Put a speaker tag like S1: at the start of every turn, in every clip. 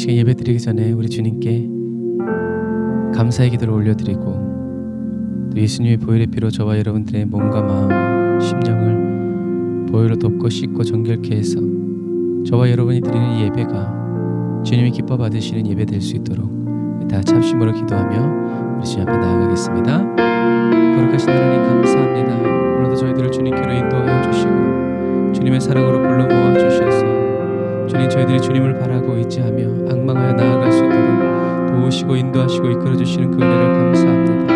S1: 시간 예배드리기 전에 우리 주님께 감사의 기도를 올려드리고 또 예수님의 보혈의 피로 저와 여러분들의 몸과 마음, 심령을 보혈로 덮고 씻고 정결케 해서 저와 여러분이 드리는 이 예배가 주님이 기뻐 받으시는 예배 될 수 있도록 다 참심으로 기도하며 우리 주님 앞에 나아가겠습니다. 거룩하신 하나님 감사합니다. 오늘도 저희들을 주님께로 인도하여 주시고 주님의 사랑으로 불러 모아 주셔서 주님, 저희들이 주님을 바라고 의지하며 앙망하여 나아갈 수 있도록 도우시고 인도하시고 이끌어 주시는 그 은혜를 감사합니다.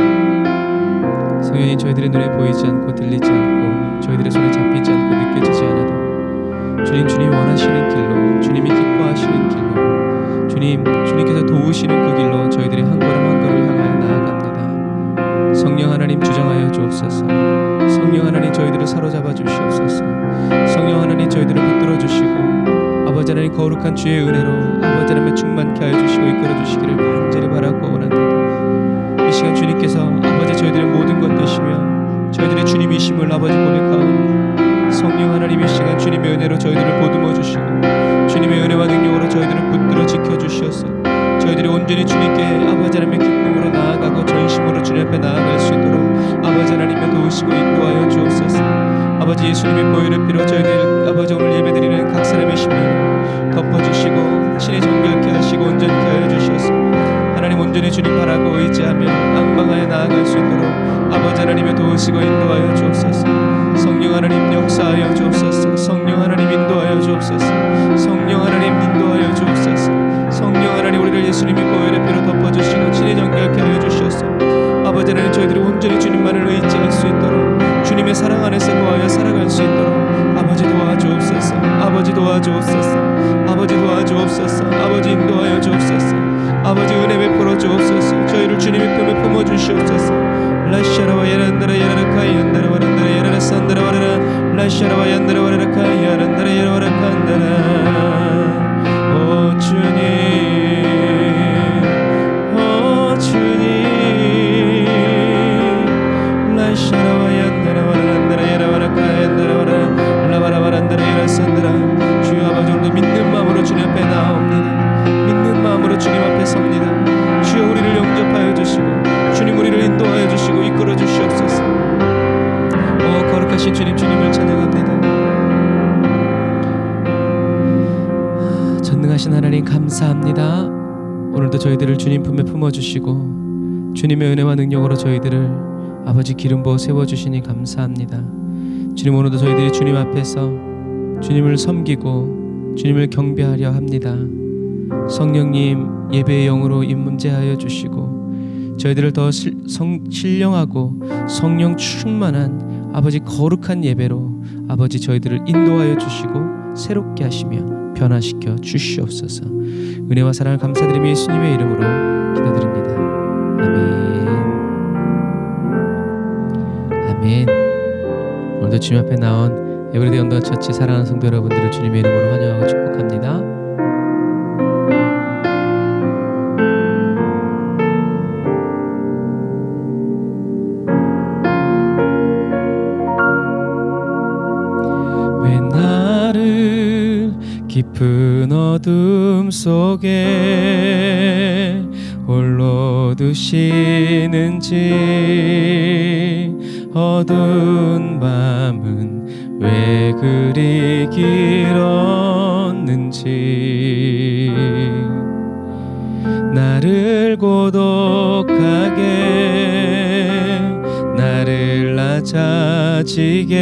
S1: 성령님, 저희들의 눈에 보이지 않고 들리지 않고 저희들의 손에 잡히지 않고 느껴지지 않아도 주님이 원하시는 길로, 주님이 기뻐하시는 길로, 주님께서 도우시는 그 길로 저희들이 한 걸음 한 걸음 향하여 나아갑니다. 성령 하나님 주장하여 주옵소서. 성령 하나님 저희들을 사로잡아 주시옵소서. 성령 하나님 저희들을 붙들어 주시고 아버지 하나님 거룩한 주의 은혜로 아버지 하나님의 충만케 하여 주시고 이끌어 주시기를 간절히 바라고 원합니다. 이 시간 주님께서 아버지 저희들의 모든 것 되시며 저희들의 주님이심을 아버지 고백하오니 성령 하나님 이 시간 주님의 은혜로 저희들을 보듬어 주시고 주님의 은혜와 능력으로 저희들을 붙들어 지켜 주시옵소서. 저희들이 온전히 주님께 아버지 하나님의 기쁨으로 나아가고 전심으로 주님 앞에 나아갈 수 있도록 아버지 하나님의 도우시고 인도하여 주옵소서. 아버지 예수님의 보혈의 피로 저희들 아버지 오늘 예배드리는 각 사람의 심령을 덮어주시고 친히 정결케 하시고 온전케 하여 주시옵소서. 하나님 온전히 주님 바라고 의지하며 앙망하여 나아갈 수 있도록 아버지 하나님의 도우시고 인도하여 주옵소서. 성령 하나님 역사하여 주옵소서. 성령 하나님 인도하여 주옵소서. 성령 하나님 인도하여 주옵소서. 성령 하나님 우리를 예수님의 보혈의 피로 덮어주시고 친히 정결케 하여 주시옵소서. 아버지 하나님 저희들이 온전히 주님만을 의지할 수 있도록 주님의 사랑 안에서 거하여 살아갈 수 있도록 아버지 도와주옵소서. 아버지 도와주옵소서. 아버지 도와주옵소서. 아버지 인도하여 주옵소서. 아버지 은혜 베풀어 주옵소서. 저희를 주님의 품에 품어 주시옵소서. 라샤라와 야란다라 야라라카 얀다라 와란다라 야라라 산다라 와라라 라샤라와 얀다라 와라라카 야란다라 야라와라 칸다라. 오 주님, 오 주님, 라샤라와 얀다라 와라란다라 야라와라카 얀다라 와라라 라와라 와란다라 야라 산다라. 주여 아버지 오늘도 믿는 마음으로 주님 앞에 나옵니다. 믿는 마음으로 주님 앞에 섭니다. 주여 우리를 영접하여 주시고 주님 우리를 인도하여 주시고 이끌어 주시옵소서. 오 거룩하신 주님, 주님을 찬양합니다. 전능하신 하나님 감사합니다. 오늘도 저희들을 주님 품에 품어주시고 주님의 은혜와 능력으로 저희들을 아버지 기름 부어 세워주시니 감사합니다. 주님 오늘도 저희들이 주님 앞에서 주님을 섬기고 주님을 경배하려 합니다. 성령님 예배의 영으로 임문제하여 주시고 저희들을 더 신령하고 성령 충만한 아버지 거룩한 예배로 아버지 저희들을 인도하여 주시고 새롭게 하시며 변화시켜 주시옵소서. 은혜와 사랑을 감사드리며 예수님의 이름으로 기도드립니다. 아멘. 아멘. 오늘도 주님 앞에 나온 에브리데이 언더처치 사랑하는 성도 여러분들을 주님의 이름으로 환영하고 축복합니다. 깊은 어둠 속에 홀로 두시는지 어두운 밤은 왜 그리 길었는지 나를 고독하게 나를 낮아지게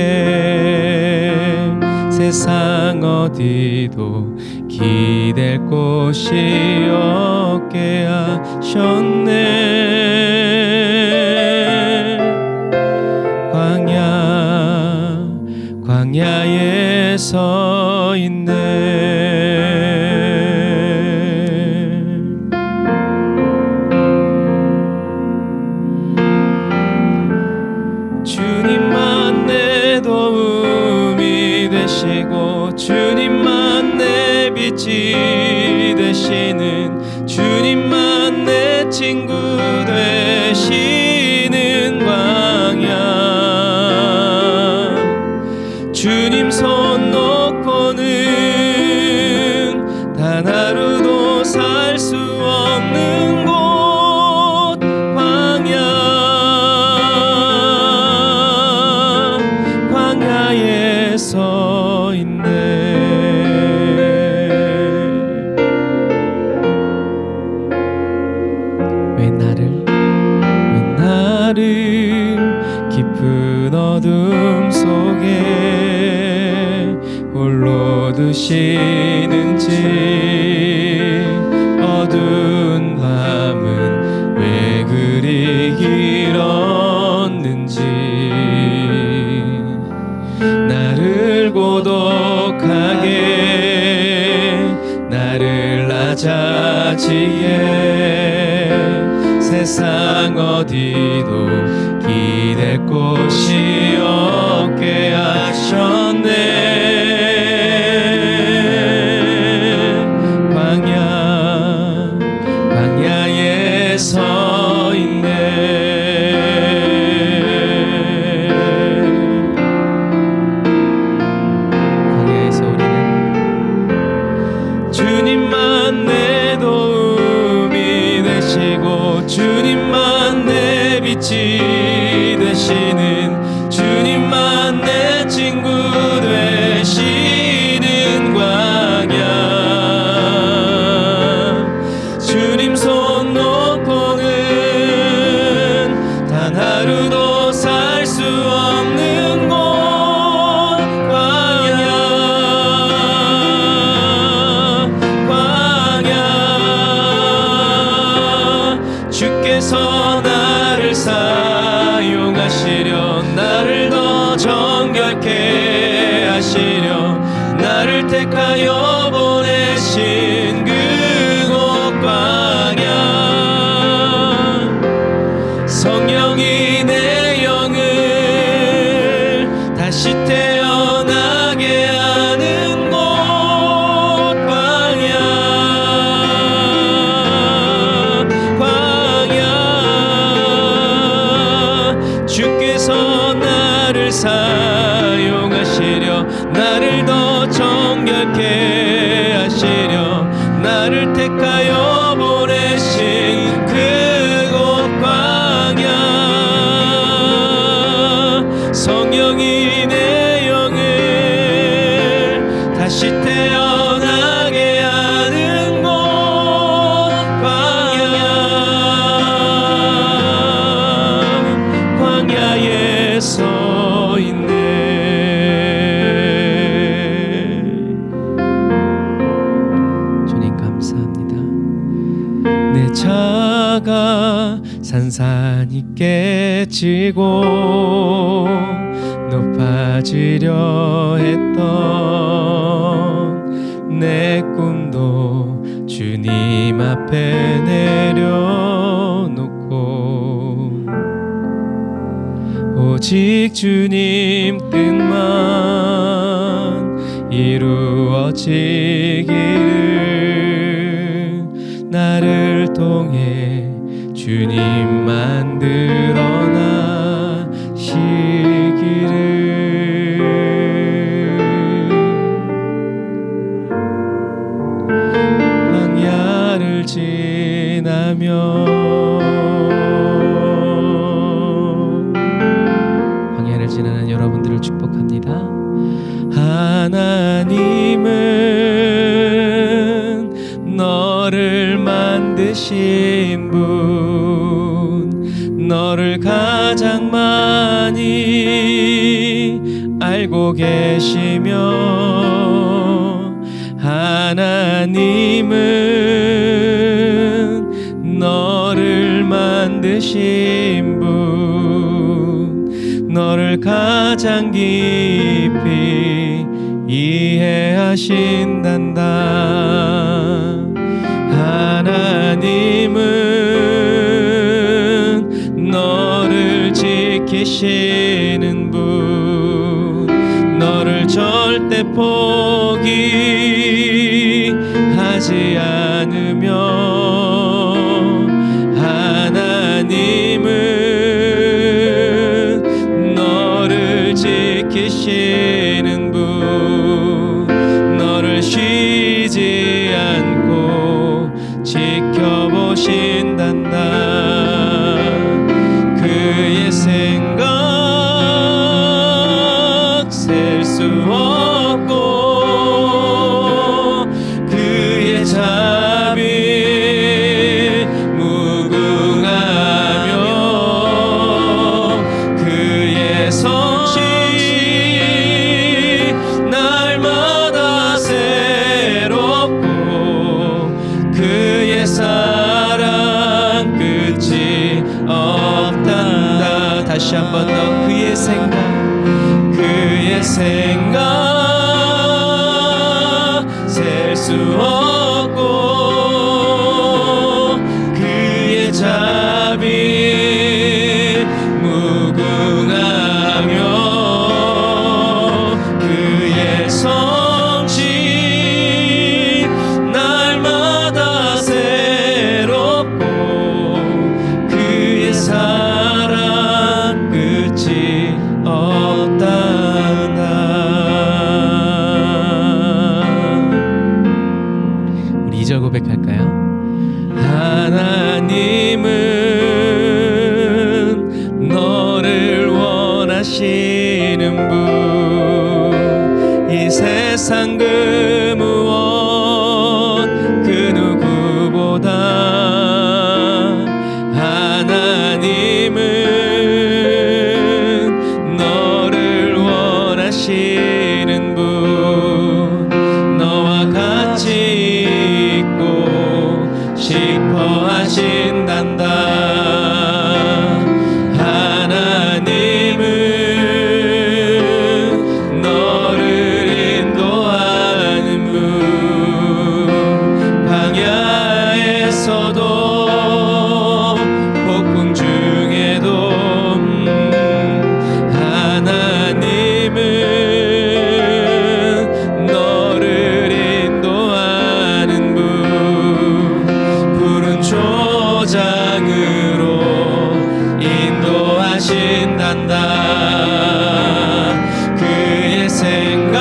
S1: 세상 어디도 기댈 곳이 없게 하셨네. 광야에 서 있네. 주님만 내 도움이 되시고 주님만 내 빛이 되시는 주님만 내 친구 되시는 광야. 주님 손 놓고는 단 하루도 살 깊은 어둠 속에 홀로 드시는지 어두운 밤은 왜 그리 길었는지 나를 고독하게 나를 낮아지게 세상 어디도 기댈 곳이 없게 하셨네. 광야에 서 있네. 광야에서 우리는 주님만 내 도움이 되시고 주님만 내 빛이 되시는 주님만 내 친구 되시는 광야. 주님 손 놓고는 단 하루도 살 수 없는 곳 광야. 주께서 나를 사용하시려 나를 더 정결케 하시려 나를 택하여 보내신 그곳 광야. 성령이 내 영을 다시 태어나게 하는 곳 광야. 주께서 나를 사용하시려 나를 더 정결케 하시려 나를 택하여 보내신 그곳 광야. 성령이 내 영을 다시 태어나게 하는 곳 광야에 서 있네. 주님 감사합니다. 내 자가 산산이 깨지고 높아지려 했던 내 꿈도 주님 앞에 내려놓고 오직 주님 뜻만 이루어지기를 나를 통해 주님 만들어 나시기를. 광야를 지나며 지나는 여러분들을 축복합니다. 하나님은 너를 만드신 분, 너를 가장 많이 알고 계시며 하나님은 너를 만드신 분, 너를 가장 깊이 이해하신단다. 하나님은 너를 지키시는 분, 너를 절대 포기하지 않으며 하나님은 너를 지키시는 분, 너를 쉬지 않고 지켜보신단다. 그의 생각 셀 수 없고 그의 자비 무궁하며 그의 다시 한 번 더 그의 생각, 그의 생각 셀 수 없고 그의 자비 무궁하며 그의 성실 날마다 새롭고 그의 사랑 끝이 없다나. 우리 2절 고백할까요? 하나님은 너를 원하시는 분, 이 세상 그 무엇 그 누구보다 하나님은 너를 원하시는 분, 너와 같이 있고 싶어 하신단다. 하나님은 너를 인도하는 분, 광야에서도 폭풍 중에도 하나님은 너를 인도하는 분, 푸른 초장으로 인도하신단다. 그의 생각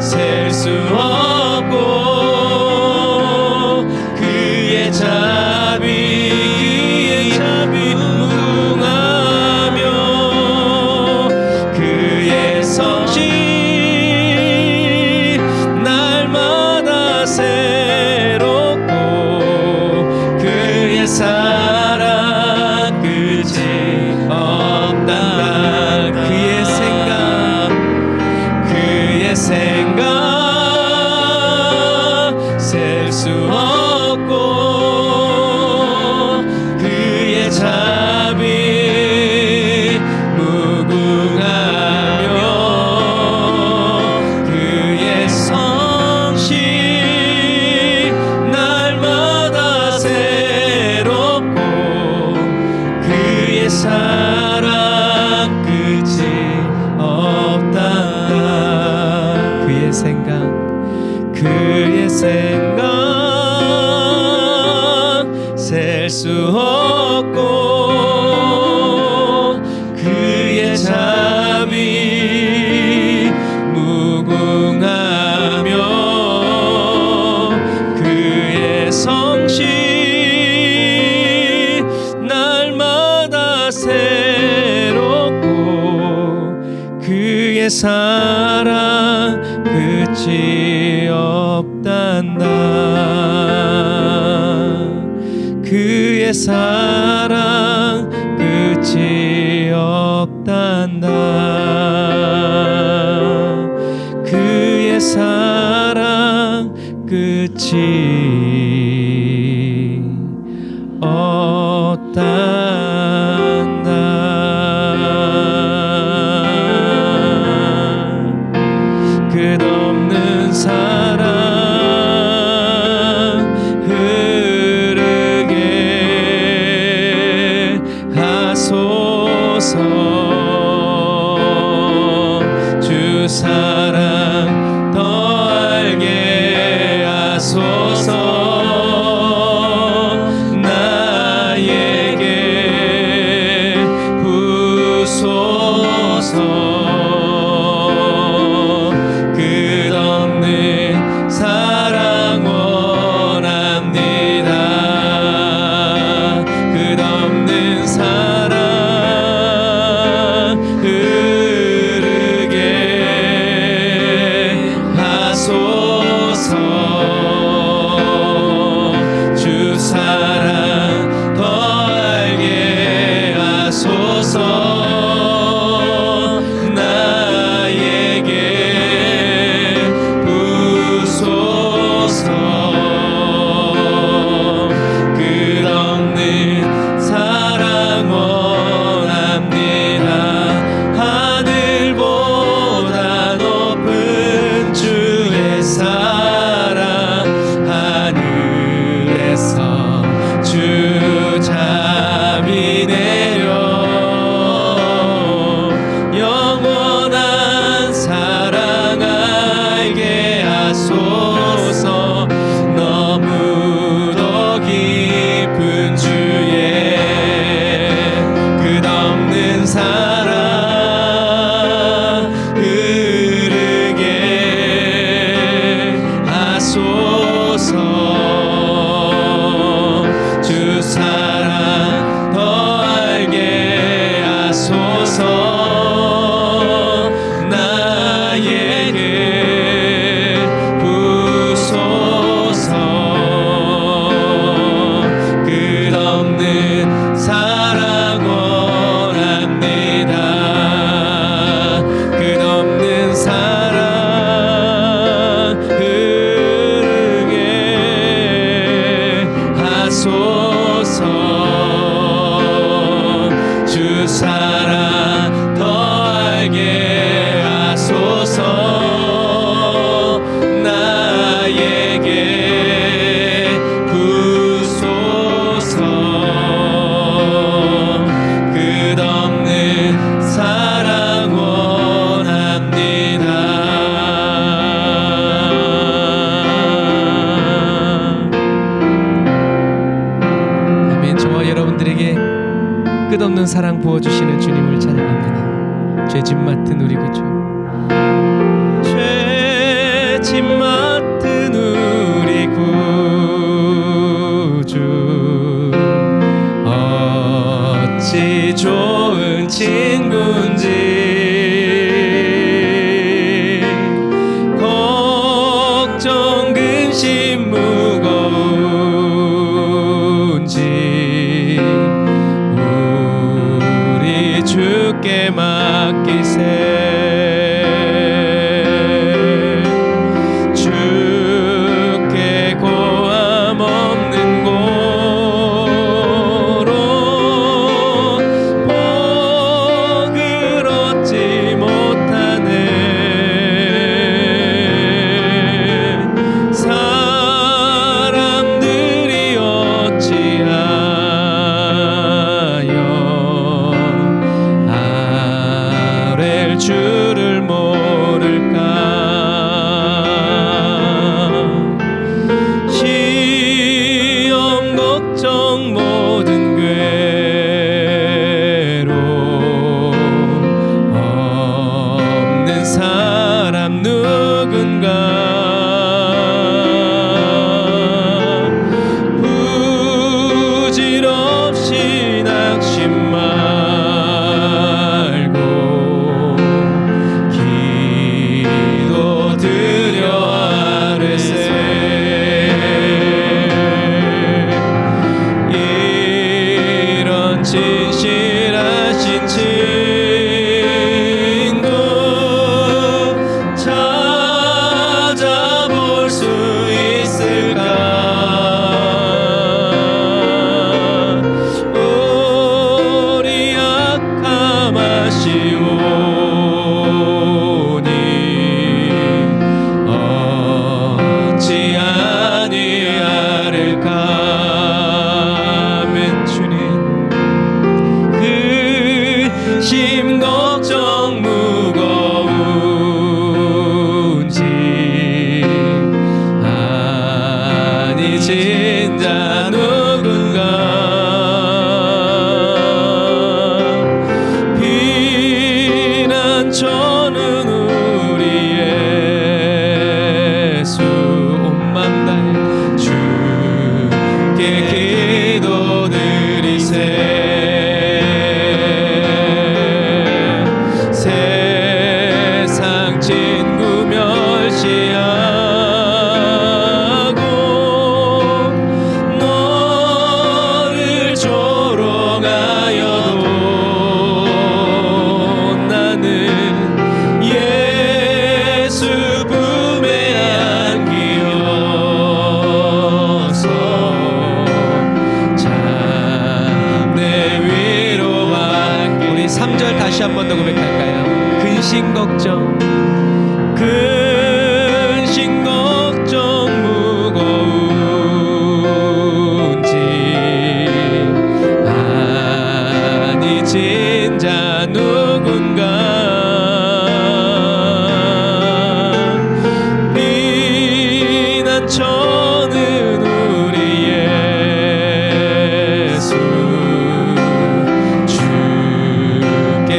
S1: 셀 수 없고 그의 자비 무궁하며 그의 성실 날마다 새롭고 그의 사랑 끝이 없다. 그의 생각, 그의 생각 셀 수 없고 그의 자비 무궁하며 그의 성실 날마다 새롭고 그의 사랑 끝이 없다. 그의 생각, 그의 생각 셀 수 없고 그의 자비 무궁하며 그의 성실 날마다 새롭고 그의 사랑 끝이 없단다. 그의 사랑 끝이 없단다. 그의 사랑 끝이 없단다. 끝없는 사랑 흐르게 하소서. 주 사랑 더 알게 하소서. 나에게 부소서. 끝없는 사랑 원합니다. 끝없는 사랑 흐르게 하소서. 주 사랑 더 알게 하소서. 나에게 부소서. 끝없는 사랑 사랑 흐르게 하소서. 주 사랑 더 알게 하소서. 나에게 부소서. 끝없는 사랑 원합니다. 끝없는 사랑 흐르게 하소서. 주 사랑 더 알게 하소서. 나에게 부소서. 끝없는 사랑 원합니다. 아멘. 저와 여러분들에게 끝없는 사랑 부어주시는 주님을 찬양합니다. 죄짐 맡은 우리 구주, 죄짐 맡은 우리 구주, 어찌 좋은 친구인지. 걱정 근심 무거운지 우리 주께 맡기세. 주께 고함 없는 고로 복을 얻지 못하네. 사람들이 어찌하여 아랠 줄을 모를까. 시험 걱정 모든 괴로움 없는 사람 누군가. 부질없이 낙심 말고 기도 드려 아뢰세. 이런 진실하신 친구 찾아볼 수 있을까. 우리 약함 아시오니 어찌 아니하릴까. 아멘. 주님, 근심 걱정 무거운지 아니진 자 누군가. 피난처는 우리 예수. 온 맘 다해 주께 기도드리세. 세상 친구 멸시하고 너를 조롱하여도 나는 예수 품에 안기어서 참 내 위로하게. 우리 3절 다시 한 번 더 고백할까요? 근심 걱정, 근심 걱정 무거운지 아니진 자 누군가. 피난처는 우리 예수. 주께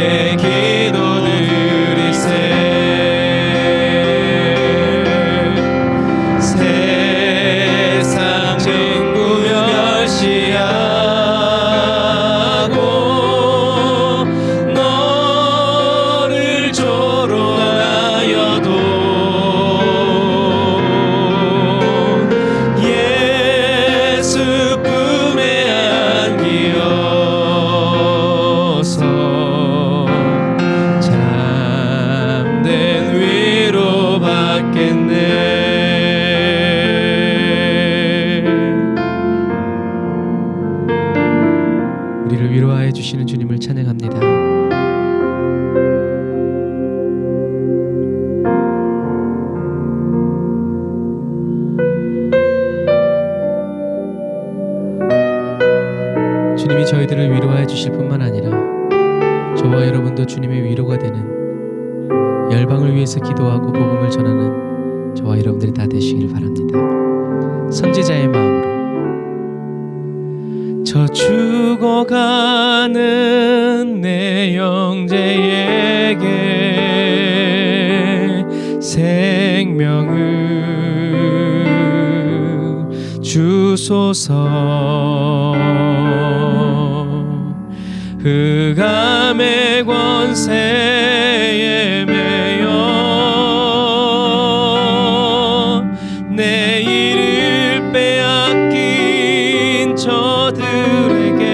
S1: 주님을 찬양합니다. 주님이 저희들을 위로하여 주실 뿐만 아니라 저와 여러분도 주님의 위로가 되는 열방을 위해서 기도하고 복음을 전하는 저와 여러분들이 다 되시길 바랍니다. 선지자의 마음으로 저 죽어가는 내 형제에게 생명을 주소서. 흑암의 권세에 매여 내 이를 빼앗긴 저들에게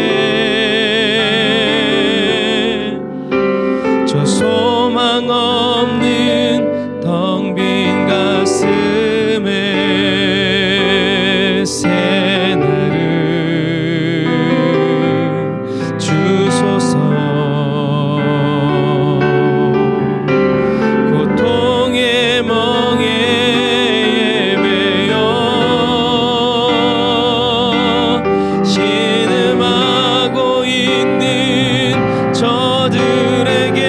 S1: 저 소망 없는 텅 빈 가슴에 새 날을 주소서. 고통의 멍에에 매여 신음하고 있는 저들에게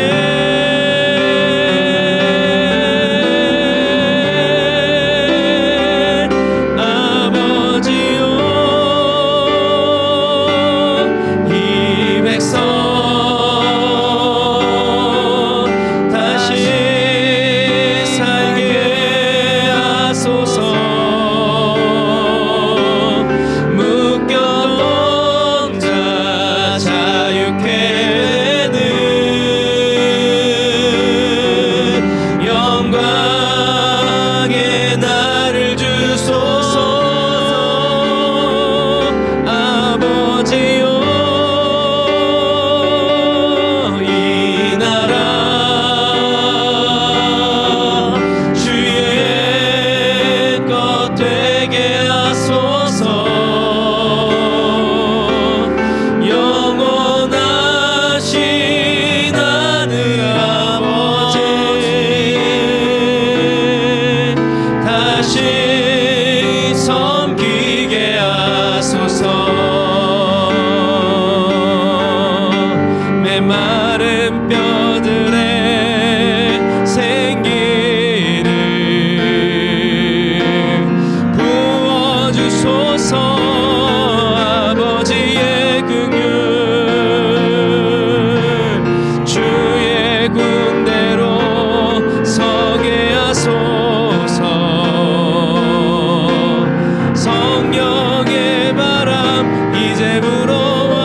S1: 마른 뼈들의 생기를 부어주소서. 아버지의 긍휼 주의 군대로 서게 하소서. 성령의 바람 이제 불어와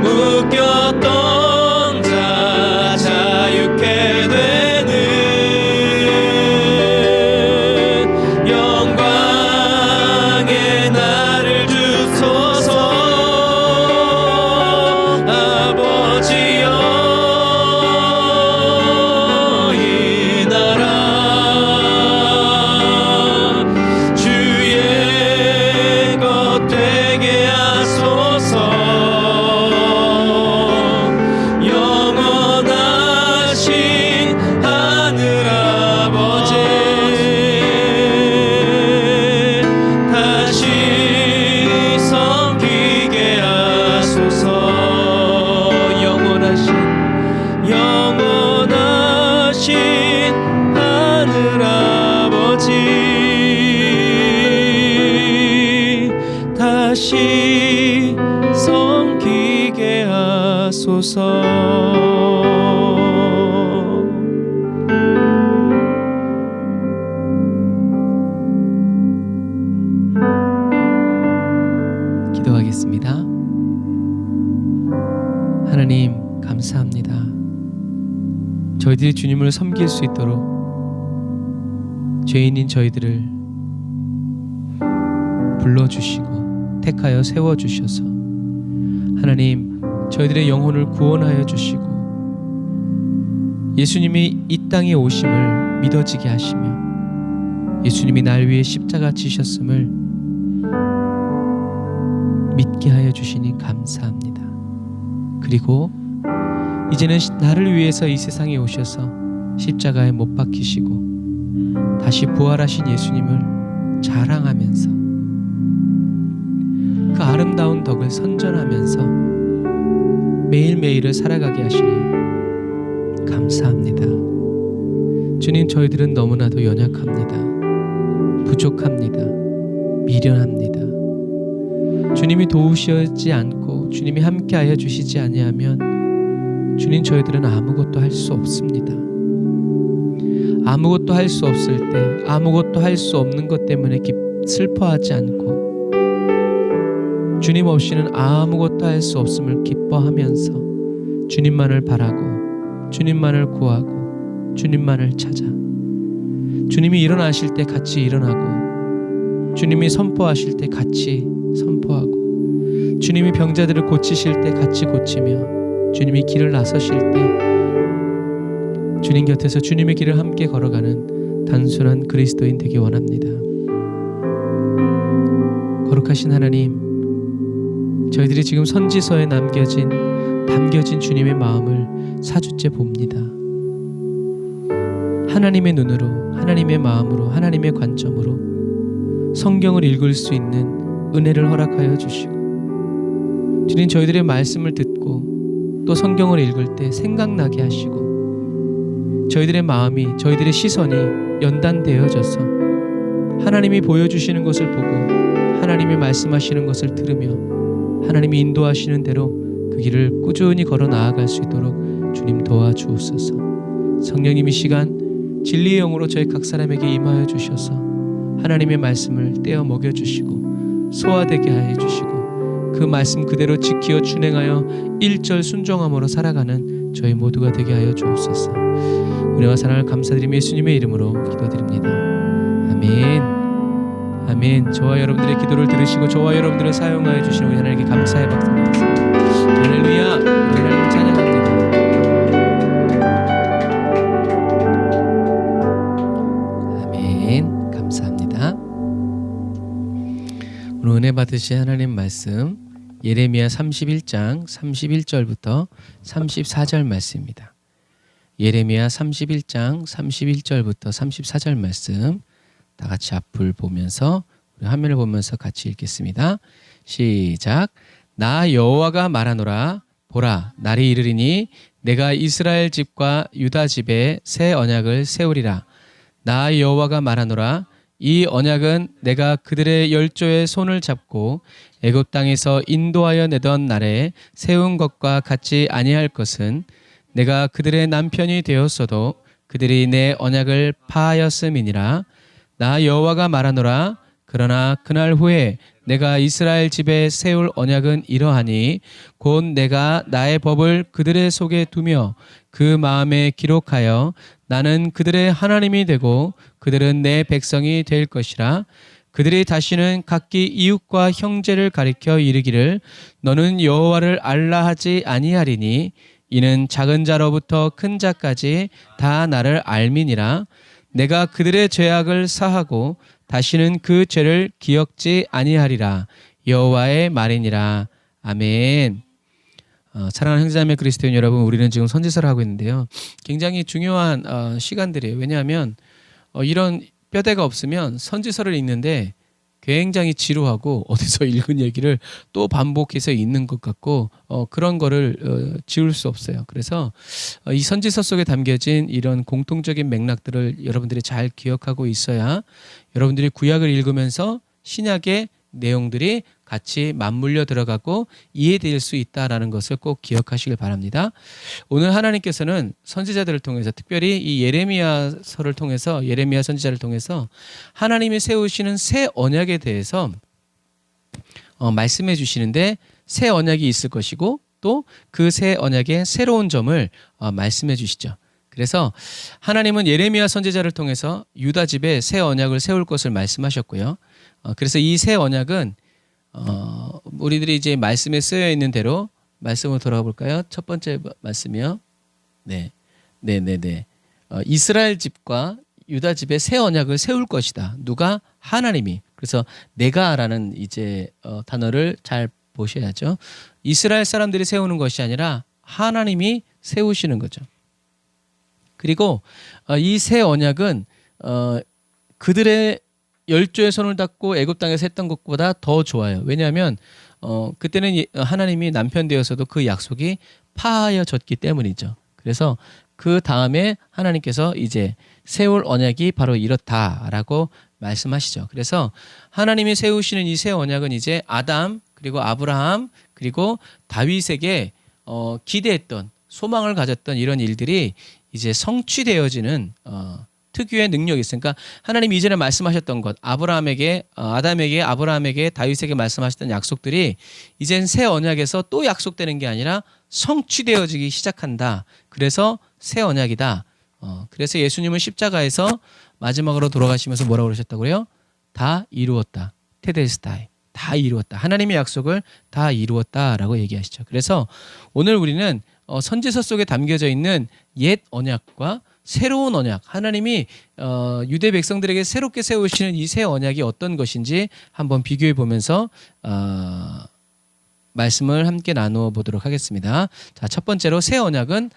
S1: 묶였던 자 자유케 되는 영광의 날을 주소서. 아버지여 이 나라 주의 것 되게 하소서. 영원하신 하늘아버지 다시 섬기게 하소서. 기도하겠습니다. 하나님 감사합니다. 저희들이 주님을 섬길 수 있도록 죄인인 저희들을 불러주시고 택하여 세워주셔서 하나님 저희들의 영혼을 구원하여 주시고 예수님이 이 땅에 오심을 믿어지게 하시며 예수님이 날 위해 십자가 지셨음을 믿게 하여 주시니 감사합니다. 그리고 이제는 나를 위해서 이 세상에 오셔서 십자가에 못 박히시고 다시 부활하신 예수님을 자랑하면서 그 아름다운 덕을 선전하면서 매일매일을 살아가게 하시니 감사합니다. 주님, 저희들은 너무나도 연약합니다. 부족합니다. 미련합니다. 주님이 도우시지 않고 주님이 함께하여 주시지 아니하면 주님, 저희들은 아무것도 할 수 없습니다. 아무것도 할 수 없을 때 아무것도 할 수 없는 것 때문에 슬퍼하지 않고 주님 없이는 아무것도 할 수 없음을 기뻐하면서 주님만을 바라고 주님만을 구하고 주님만을 찾아 주님이 일어나실 때 같이 일어나고 주님이 선포하실 때 같이 선포하고 주님이 병자들을 고치실 때 같이 고치며 주님이 길을 나서실 때 주님 곁에서 주님의 길을 함께 걸어가는 단순한 그리스도인 되기 원합니다. 거룩하신 하나님, 저희들이 지금 선지서에 담겨진 주님의 마음을 사주째 봅니다. 하나님의 눈으로, 하나님의 마음으로, 하나님의 관점으로 성경을 읽을 수 있는 은혜를 허락하여 주시고 주님, 저희들의 말씀을 듣고 또 성경을 읽을 때 생각나게 하시고 저희들의 마음이, 저희들의 시선이 연단되어져서 하나님이 보여주시는 것을 보고 하나님이 말씀하시는 것을 들으며 하나님이 인도하시는 대로 그 길을 꾸준히 걸어 나아갈 수 있도록 주님 도와주옵소서. 성령님, 이 시간 진리의 영으로 저희 각 사람에게 임하여 주셔서 하나님의 말씀을 떼어 먹여주시고 소화되게 하여 주시고 그 말씀 그대로 지키어 준행하여 1절 순종함으로 살아가는 저희 모두가 되게 하여 주옵소서. 은혜와 사랑을 감사드리며 예수님의 이름으로 기도드립니다. 아멘. 아멘. 저와 여러분들의 기도를 들으시고 저와 여러분들을 사용하여 주시는 우리 하나님께 감사의 박수 드리겠습니다. 할렐루야. 우리 하나님을 찬양합니다. 아멘. 감사합니다. 오늘 은혜 받으신 하나님 말씀 예레미야 31장 31절부터 34절 말씀입니다. 예레미야 31장 31절부터 34절 말씀 다 같이 앞을 보면서 우리 화면을 보면서 같이 읽겠습니다. 시작. 나 여호와가 말하노라. 보라, 날이 이르리니 내가 이스라엘 집과 유다 집에 새 언약을 세우리라. 나 여호와가 말하노라. 이 언약은 내가 그들의 열조의 손을 잡고 애굽 땅에서 인도하여 내던 날에 세운 것과 같지 아니할 것은 내가 그들의 남편이 되었어도 그들이 내 언약을 파하였음이니라. 나 여호와가 말하노라. 그러나 그날 후에 내가 이스라엘 집에 세울 언약은 이러하니 곧 내가 나의 법을 그들의 속에 두며 그 마음에 기록하여 나는 그들의 하나님이 되고 그들은 내 백성이 될 것이라. 그들이 다시는 각기 이웃과 형제를 가리켜 이르기를 너는 여호와를 알라 하지 아니하리니 이는 작은 자로부터 큰 자까지 다 나를 알미니라. 내가 그들의 죄악을 사하고 다시는 그 죄를 기억지 아니하리라. 여호와의 말이니라. 아멘. 사랑하는 형제자매 그리스도인 여러분, 우리는 지금 선지서를 하고 있는데요. 굉장히 중요한 시간들이에요. 왜냐하면 이런 뼈대가 없으면 선지서를 읽는데 굉장히 지루하고 어디서 읽은 얘기를 또 반복해서 읽는 것 같고 그런 거를 지울 수 없어요. 그래서 이 선지서 속에 담겨진 이런 공통적인 맥락들을 여러분들이 잘 기억하고 있어야 여러분들이 구약을 읽으면서 신약의 내용들이 같이 맞물려 들어가고 이해될 수 있다라는 것을 꼭 기억하시길 바랍니다. 오늘 하나님께서는 선지자들을 통해서 특별히 이 예레미야서를 통해서 예레미야 선지자를 통해서 하나님이 세우시는 새 언약에 대해서 말씀해 주시는데 새 언약이 있을 것이고 또 그 새 언약의 새로운 점을 말씀해 주시죠. 그래서 하나님은 예레미야 선지자를 통해서 유다 집에 새 언약을 세울 것을 말씀하셨고요. 그래서 이 새 언약은 우리들이 이제 말씀에 쓰여 있는 대로 말씀으로 돌아가 볼까요? 첫 번째 말씀이요. 네, 네, 네, 네. 이스라엘 집과 유다 집에 새 언약을 세울 것이다. 누가? 하나님이. 그래서 내가라는 이제 단어를 잘 보셔야죠. 이스라엘 사람들이 세우는 것이 아니라 하나님이 세우시는 거죠. 그리고 이 새 언약은 그들의 열조의 손을 닫고 애굽 땅에서 했던 것보다 더 좋아요. 왜냐하면 그때는 하나님이 남편 되어서도 그 약속이 파하여졌기 때문이죠. 그래서 그 다음에 하나님께서 이제 세울 언약이 바로 이렇다라고 말씀하시죠. 그래서 하나님이 세우시는 이 새 언약은 이제 아담 그리고 아브라함 그리고 다윗에게 기대했던 소망을 가졌던 이런 일들이 이제 성취되어지는 특유의 능력이 있으니까 하나님이 이전에 말씀하셨던 것 아담에게 아브라함에게 다윗에게 말씀하셨던 약속들이 이젠 새 언약에서 또 약속되는 게 아니라 성취되어지기 시작한다. 그래서 새 언약이다. 그래서 예수님은 십자가에서 마지막으로 돌아가시면서 뭐라고 그러셨다고요? 다 이루었다. 테데스타이. 다 이루었다. 하나님의 약속을 다 이루었다라고 얘기하시죠. 그래서 오늘 우리는 선지서 속에 담겨져 있는 옛 언약과 새로운 언약, 하나님이 유대 백성들에게 새롭게 세우시는 이 새 언약이 어떤 것인지 한번 비교해 보면서 말씀을 함께 나누어 보도록 하겠습니다. 자, 첫 번째로 새 언약은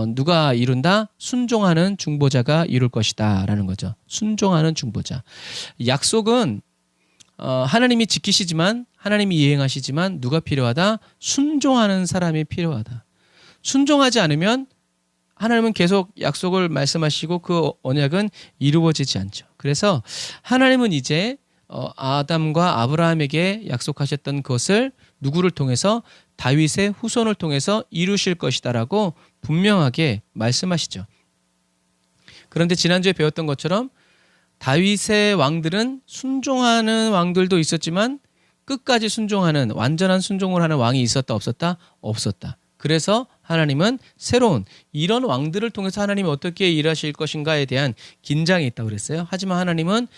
S1: 누가 이룬다? 순종하는 중보자가 이룰 것이다 라는 거죠. 순종하는 중보자. 약속은 하나님이 지키시지만 하나님이 이행하시지만 누가 필요하다? 순종하는 사람이 필요하다. 순종하지 않으면 하나님은 계속 약속을 말씀하시고 그 언약은 이루어지지 않죠. 그래서 하나님은 이제 아담과 아브라함에게 약속하셨던 것을 누구를 통해서? 다윗의 후손을 통해서 이루실 것이다라고 분명하게 말씀하시죠. 그런데 지난주에 배웠던 것처럼 다윗의 왕들은 순종하는 왕들도 있었지만 끝까지 순종하는 완전한 순종을 하는 왕이 있었다 없었다? 없었다. 그래서 하나님은 새로운 이런 왕들을 통해서 하나님이 어떻게 일하실 것인가에 대한 긴장이 있다고 그랬어요. 하지만 하나님은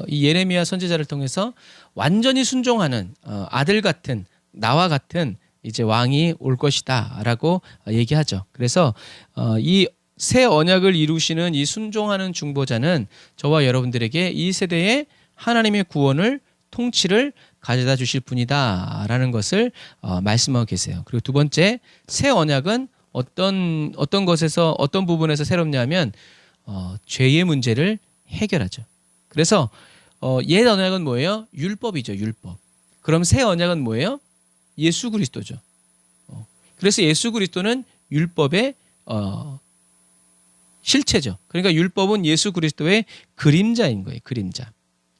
S1: 이 예레미야 선지자를 통해서 완전히 순종하는 아들 같은 나와 같은 이제 왕이 올 것이다라고 얘기하죠. 그래서 이 새 언약을 이루시는 이 순종하는 중보자는 저와 여러분들에게 이 세대의 하나님의 구원을 통치를 가져다 주실 분이다라는 것을 말씀하고 계세요. 그리고 두 번째, 새 언약은 어떤 것에서 어떤 부분에서 새롭냐면 죄의 문제를 해결하죠. 그래서 옛 언약은 뭐예요? 율법이죠. 율법. 그럼 새 언약은 뭐예요? 예수 그리스도죠. 그래서 예수 그리스도는 율법의 실체죠. 그러니까 율법은 예수 그리스도의 그림자인 거예요. 그림자.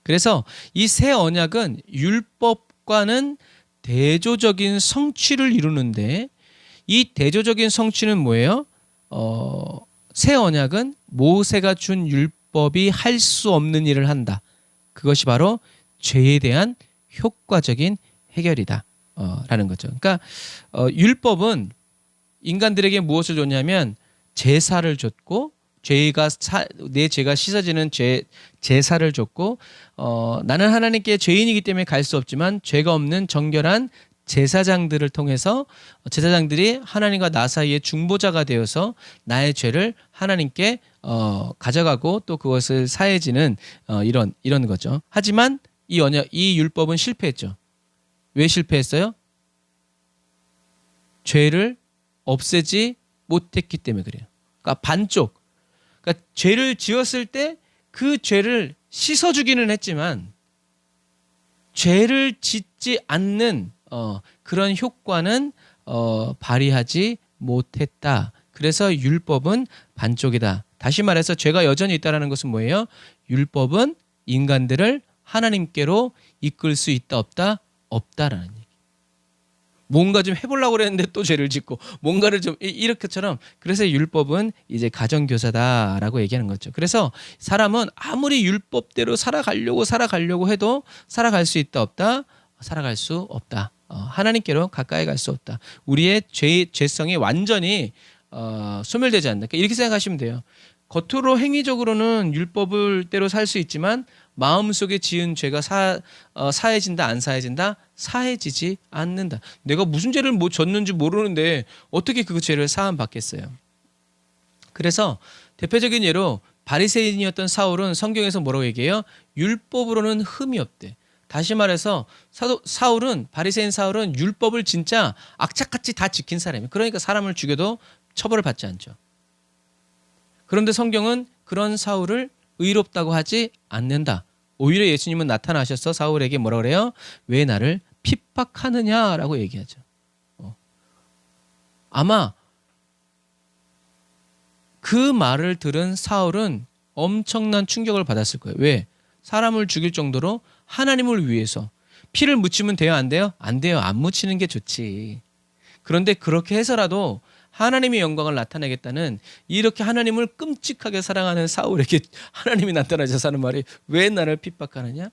S1: 그래서 이 새 언약은 율법과는 대조적인 성취를 이루는데 이 대조적인 성취는 뭐예요? 새 언약은 모세가 준 율법이 할 수 없는 일을 한다. 그것이 바로 죄에 대한 효과적인 해결이다. 라는 거죠. 그러니까 율법은 인간들에게 무엇을 줬냐면 제사를 줬고 내 죄가 씻어지는 제사를 줬고 나는 하나님께 죄인이기 때문에 갈 수 없지만 죄가 없는 정결한 제사장들을 통해서 제사장들이 하나님과 나 사이의 중보자가 되어서 나의 죄를 하나님께 가져가고 또 그것을 사해지는 이런 거죠. 하지만 이 율법은 실패했죠. 왜 실패했어요? 죄를 없애지 못했기 때문에 그래요. 그러니까 반쪽. 그러니까 죄를 지었을 때 그 죄를 씻어주기는 했지만 죄를 짓지 않는 그런 효과는 발휘하지 못했다. 그래서 율법은 반쪽이다. 다시 말해서 죄가 여전히 있다는 것은 뭐예요? 율법은 인간들을 하나님께로 이끌 수 있다 없다? 없다라는 얘기. 뭔가 좀 해보려고 그랬는데 또 죄를 짓고 뭔가를 좀 이렇게처럼 그래서 율법은 이제 가정교사다라고 얘기하는 거죠. 그래서 사람은 아무리 율법대로 살아가려고 해도 살아갈 수 있다 없다? 살아갈 수 없다. 하나님께로 가까이 갈 수 없다. 우리의 죄성이 완전히 소멸되지 않는다. 그러니까 이렇게 생각하시면 돼요. 겉으로 행위적으로는 율법을 대로 살 수 있지만 마음속에 지은 죄가 사해진다 안 사해진다? 사해지지 않는다. 내가 무슨 죄를 뭐 졌는지 모르는데 어떻게 그 죄를 사함 받겠어요. 그래서 대표적인 예로 바리새인이었던 사울은 성경에서 뭐라고 얘기해요? 율법으로는 흠이 없대. 다시 말해서 바리새인 사울은 율법을 진짜 악착같이 다 지킨 사람이에요. 그러니까 사람을 죽여도 처벌을 받지 않죠. 그런데 성경은 그런 사울을 의롭다고 하지 않는다. 오히려 예수님은 나타나셔서 사울에게 뭐라 그래요? 왜 나를 핍박하느냐라고 얘기하죠. 아마 그 말을 들은 사울은 엄청난 충격을 받았을 거예요. 왜? 사람을 죽일 정도로 하나님을 위해서 피를 묻히면 돼요? 안 돼요? 안 돼요. 안 묻히는 게 좋지. 그런데 그렇게 해서라도 하나님의 영광을 나타내겠다는 이렇게 하나님을 끔찍하게 사랑하는 사울에게 하나님이 나타나셔서 하는 말이 왜 나를 핍박하느냐?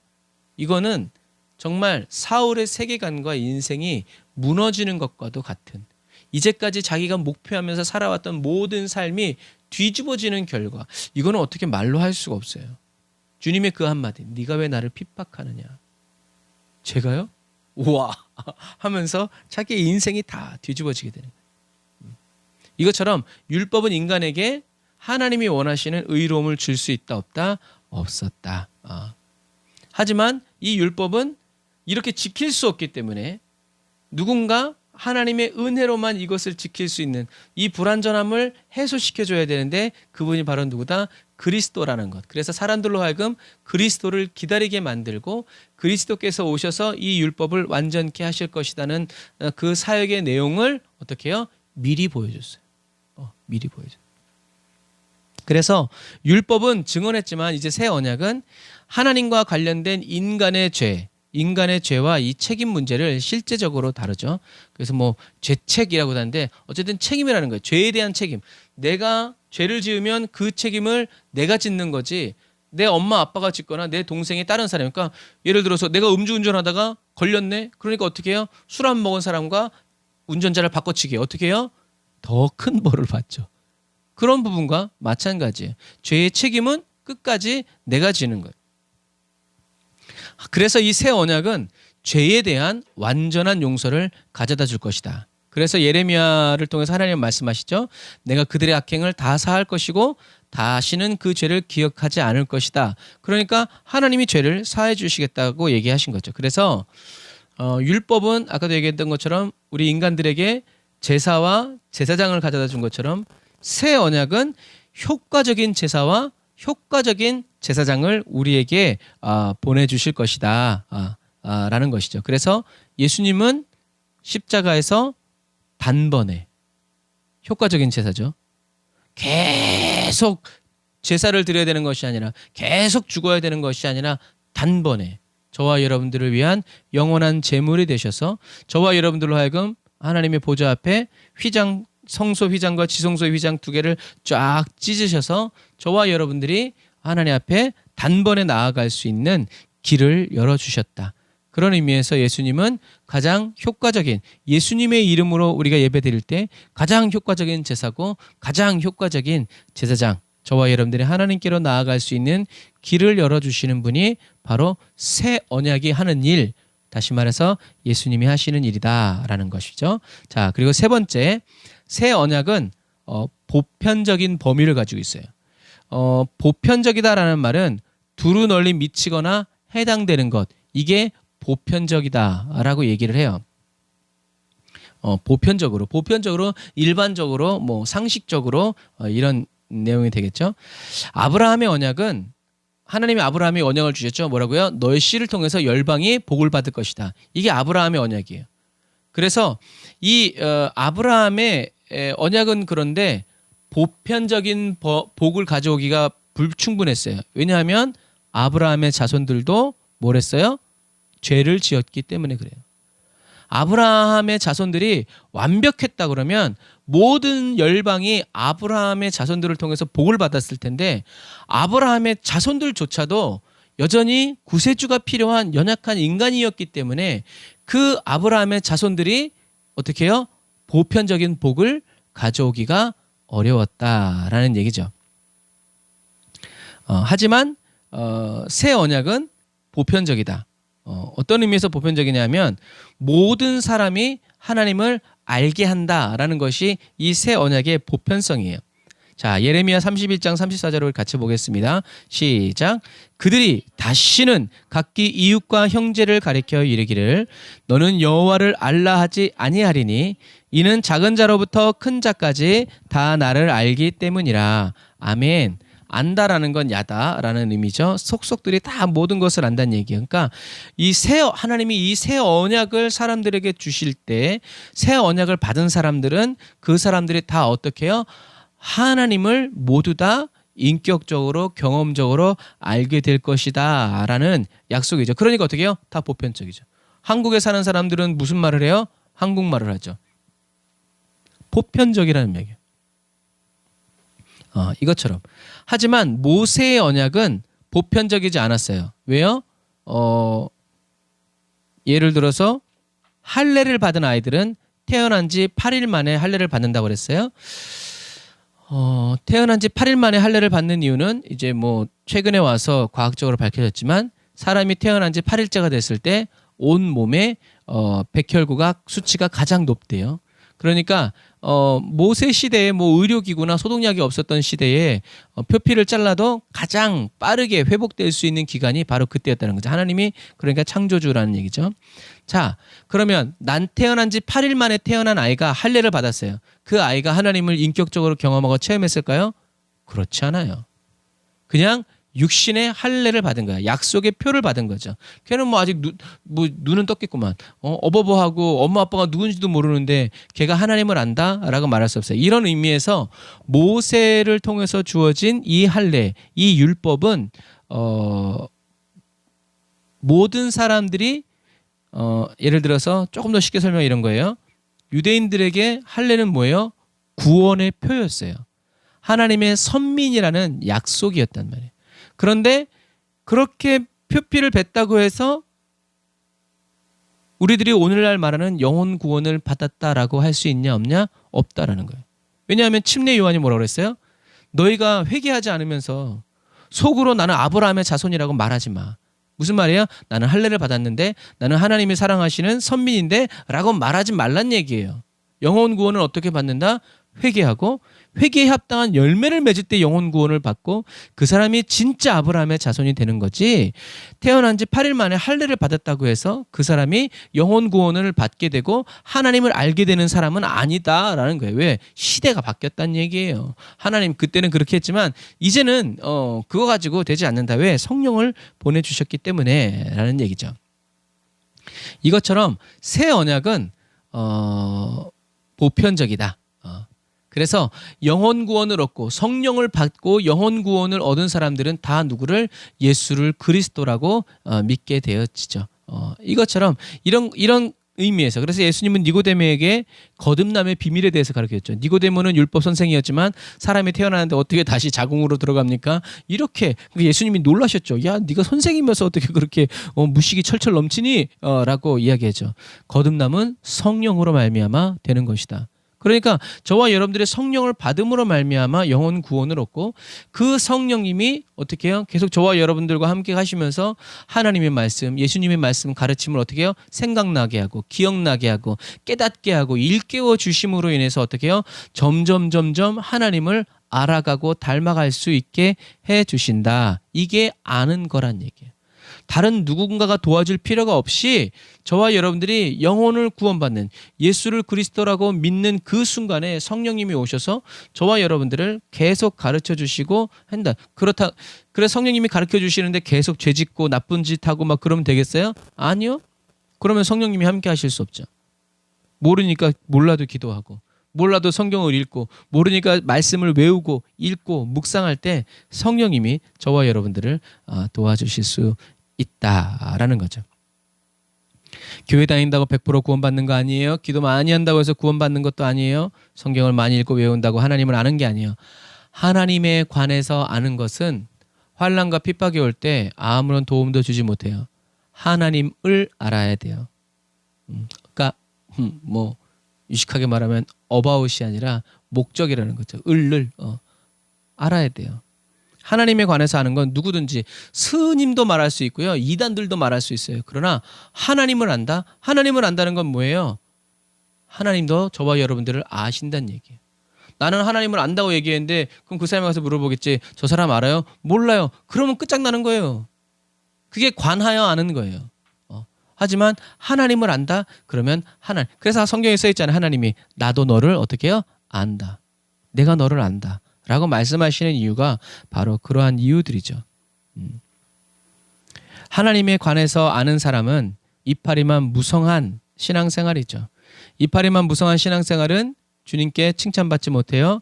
S1: 이거는 정말 사울의 세계관과 인생이 무너지는 것과도 같은, 이제까지 자기가 목표하면서 살아왔던 모든 삶이 뒤집어지는 결과, 이거는 어떻게 말로 할 수가 없어요. 주님의 그 한마디, 네가 왜 나를 핍박하느냐? 제가요? 우와 하면서 자기의 인생이 다 뒤집어지게 되는 거예요. 이것처럼 율법은 인간에게 하나님이 원하시는 의로움을 줄 수 있다 없다? 없었다. 하지만 이 율법은 이렇게 지킬 수 없기 때문에 누군가 하나님의 은혜로만 이것을 지킬 수 있는 이 불완전함을 해소시켜줘야 되는데 그분이 바로 누구다? 그리스도라는 것. 그래서 사람들로 하여금 그리스도를 기다리게 만들고 그리스도께서 오셔서 이 율법을 완전케 하실 것이라는 그 사역의 내용을 어떻게 해요? 미리 보여줬어요. 미리 보여줘. 그래서 율법은 증언했지만 이제 새 언약은 하나님과 관련된 인간의 죄와 이 책임 문제를 실제적으로 다루죠. 그래서 뭐 죄책이라고 하는데 어쨌든 책임이라는 거예요. 죄에 대한 책임. 내가 죄를 지으면 그 책임을 내가 짓는 거지 내 엄마 아빠가 짓거나 내 동생이 다른 사람. 그러니까 예를 들어서 내가 음주운전하다가 걸렸네. 그러니까 어떻게 해요? 술 안 먹은 사람과 운전자를 바꿔치기 어떻게 해요? 더 큰 벌을 받죠. 그런 부분과 마찬가지예요. 죄의 책임은 끝까지 내가 지는 거예요. 그래서 이 새 언약은 죄에 대한 완전한 용서를 가져다 줄 것이다. 그래서 예레미야를 통해서 하나님은 말씀하시죠. 내가 그들의 악행을 다 사할 것이고 다시는 그 죄를 기억하지 않을 것이다. 그러니까 하나님이 죄를 사해 주시겠다고 얘기하신 거죠. 그래서 율법은 아까도 얘기했던 것처럼 우리 인간들에게 제사와 제사장을 가져다 준 것처럼 새 언약은 효과적인 제사와 효과적인 제사장을 우리에게 보내주실 것이다 라는 것이죠. 그래서 예수님은 십자가에서 단번에 효과적인 제사죠. 계속 제사를 드려야 되는 것이 아니라 계속 죽어야 되는 것이 아니라 단번에 저와 여러분들을 위한 영원한 제물이 되셔서 저와 여러분들로 하여금 하나님의 보좌 앞에 성소 휘장과 지성소 휘장 두 개를 쫙 찢으셔서 저와 여러분들이 하나님 앞에 단번에 나아갈 수 있는 길을 열어주셨다. 그런 의미에서 예수님은 가장 효과적인, 예수님의 이름으로 우리가 예배드릴 때 가장 효과적인 제사고 가장 효과적인 제사장, 저와 여러분들이 하나님께로 나아갈 수 있는 길을 열어주시는 분이 바로 새 언약이 하는 일, 다시 말해서 예수님이 하시는 일이다라는 것이죠. 자, 그리고 세 번째, 새 언약은 보편적인 범위를 가지고 있어요. 보편적이다라는 말은 두루 널리 미치거나 해당되는 것, 이게 보편적이다라고 얘기를 해요. 보편적으로 일반적으로 뭐 상식적으로 이런 내용이 되겠죠. 아브라함의 언약은 하나님이 아브라함이 언약을 주셨죠. 뭐라고요? 너의 씨를 통해서 열방이 복을 받을 것이다. 이게 아브라함의 언약이에요. 그래서 이 아브라함의 언약은 그런데 보편적인 복을 가져오기가 불충분했어요. 왜냐하면 아브라함의 자손들도 뭘 했어요? 죄를 지었기 때문에 그래요. 아브라함의 자손들이 완벽했다 그러면 모든 열방이 아브라함의 자손들을 통해서 복을 받았을 텐데 아브라함의 자손들조차도 여전히 구세주가 필요한 연약한 인간이었기 때문에 그 아브라함의 자손들이 어떻게 해요? 보편적인 복을 가져오기가 어려웠다라는 얘기죠. 하지만 새 언약은 보편적이다. 어떤 의미에서 보편적이냐면 모든 사람이 하나님을 알게 한다라는 것이 이 새 언약의 보편성이에요. 자, 예레미야 31장 34절을 같이 보겠습니다. 시작. 그들이 다시는 각기 이웃과 형제를 가리켜 이르기를 너는 여호와를 알라 하지 아니하리니 이는 작은 자로부터 큰 자까지 다 나를 알기 때문이라. 아멘. 안다라는 건 야다라는 의미죠. 속속들이 다 모든 것을 안다는 얘기예요. 그러니까 하나님이 이 새 언약을 사람들에게 주실 때 새 언약을 받은 사람들은 그 사람들이 다 어떻게 해요? 하나님을 모두 다 인격적으로 경험적으로 알게 될 것이다 라는 약속이죠. 그러니까 어떻게 해요? 다 보편적이죠. 한국에 사는 사람들은 무슨 말을 해요? 한국말을 하죠. 보편적이라는 얘기예요. 이것처럼. 하지만 모세의 언약은 보편적이지 않았어요. 왜요? 예를 들어서 할례를 받은 아이들은 태어난 지 8일 만에 할례를 받는다고 그랬어요. 태어난 지 8일 만에 할례를 받는 이유는 이제 뭐 최근에 와서 과학적으로 밝혀졌지만 사람이 태어난 지 8일째가 됐을 때 온 몸에 백혈구가 수치가 가장 높대요. 그러니까 모세 시대에 뭐 의료기구나 소독약이 없었던 시대에 표피를 잘라도 가장 빠르게 회복될 수 있는 기간이 바로 그때였다는 거죠. 하나님이 그러니까 창조주라는 얘기죠. 자, 그러면 난 태어난 지 8일 만에 태어난 아이가 할례를 받았어요. 그 아이가 하나님을 인격적으로 경험하고 체험했을까요? 그렇지 않아요. 그냥 육신의 할례를 받은 거야. 약속의 표를 받은 거죠. 걔는 뭐 아직 눈은 떴겠구만. 어버버하고 엄마 아빠가 누군지도 모르는데 걔가 하나님을 안다라고 말할 수 없어요. 이런 의미에서 모세를 통해서 주어진 이 할례, 이 율법은 모든 사람들이 예를 들어서 조금 더 쉽게 설명 이런 거예요. 유대인들에게 할례는 뭐예요? 구원의 표였어요. 하나님의 선민이라는 약속이었단 말이에요. 그런데 그렇게 표피를 뱉다고 해서 우리들이 오늘날 말하는 영혼 구원을 받았다라고 할 수 있냐 없냐? 없다라는 거예요. 왜냐하면 침례 요한이 뭐라고 그랬어요? 너희가 회개하지 않으면서 속으로 나는 아브라함의 자손이라고 말하지 마. 무슨 말이에요? 나는 할례를 받았는데 나는 하나님이 사랑하시는 선민인데 라고 말하지 말란 얘기예요. 영혼 구원을 어떻게 받는다? 회개하고 회개에 합당한 열매를 맺을 때 영혼 구원을 받고 그 사람이 진짜 아브라함의 자손이 되는 거지. 태어난 지 8일 만에 할례를 받았다고 해서 그 사람이 영혼 구원을 받게 되고 하나님을 알게 되는 사람은 아니다라는 거예요. 왜? 시대가 바뀌었다는 얘기예요. 하나님 그때는 그렇게 했지만 이제는 그거 가지고 되지 않는다. 왜? 성령을 보내주셨기 때문에 라는 얘기죠. 이것처럼 새 언약은 보편적이다. 그래서 영혼 구원을 얻고 성령을 받고 영혼 구원을 얻은 사람들은 다 누구를? 예수를 그리스도라고 믿게 되어지죠. 이것처럼 이런 의미에서 그래서 예수님은 니고데모에게 거듭남의 비밀에 대해서 가르쳤죠. 니고데모는 율법 선생이었지만 사람이 태어나는데 어떻게 다시 자궁으로 들어갑니까? 이렇게 예수님이 놀라셨죠. 야, 네가 선생이면서 어떻게 그렇게 무식이 철철 넘치니? 라고 이야기했죠. 거듭남은 성령으로 말미암아 되는 것이다. 그러니까 저와 여러분들의 성령을 받음으로 말미암아 영혼 구원을 얻고 그 성령님이 어떻게 해요? 계속 저와 여러분들과 함께 하시면서 하나님의 말씀, 예수님의 말씀 가르침을 어떻게 해요? 생각나게 하고 기억나게 하고 깨닫게 하고 일깨워 주심으로 인해서 어떻게 해요? 점점 하나님을 알아가고 닮아갈 수 있게 해 주신다. 이게 아는 거란 얘기예요. 다른 누군가가 도와줄 필요가 없이 저와 여러분들이 영혼을 구원받는 예수를 그리스도라고 믿는 그 순간에 성령님이 오셔서 저와 여러분들을 계속 가르쳐 주시고 한다. 그래 성령님이 가르쳐 주시는데 계속 죄짓고 나쁜 짓 하고 막 그러면 되겠어요? 아니요. 그러면 성령님이 함께 하실 수 없죠. 모르니까 몰라도 기도하고 몰라도 성경을 읽고 모르니까 말씀을 외우고 읽고 묵상할 때 성령님이 저와 여러분들을 도와주실 수 있다라는 거죠. 교회 다닌다고 100% 구원받는 거 아니에요. 기도 많이 한다고 해서 구원받는 것도 아니에요. 성경을 많이 읽고 외운다고 하나님을 아는 게 아니에요. 하나님에 관해서 아는 것은 환난과 핍박이 올 때 아무런 도움도 주지 못해요. 하나님을 알아야 돼요. 그러니까 뭐 유식하게 말하면 어바웃이 아니라 목적이라는 거죠. 을을 알아야 돼요. 하나님에 관해서 아는 건 누구든지 스님도 말할 수 있고요. 이단들도 말할 수 있어요. 그러나 하나님을 안다? 하나님을 안다는 건 뭐예요? 하나님도 저와 여러분들을 아신다는 얘기예요. 나는 하나님을 안다고 얘기했는데 그럼 그 사람에 가서 물어보겠지. 저 사람 알아요? 몰라요. 그러면 끝장나는 거예요. 그게 관하여 아는 거예요. 하지만 하나님을 안다? 그러면 하나님. 그래서 성경에 써 있잖아요. 하나님이 나도 너를 어떻게 해요? 안다. 내가 너를 안다. 라고 말씀하시는 이유가 바로 그러한 이유들이죠. 하나님에 관해서 아는 사람은 이파리만 무성한 신앙생활이죠. 이파리만 무성한 신앙생활은 주님께 칭찬받지 못해요.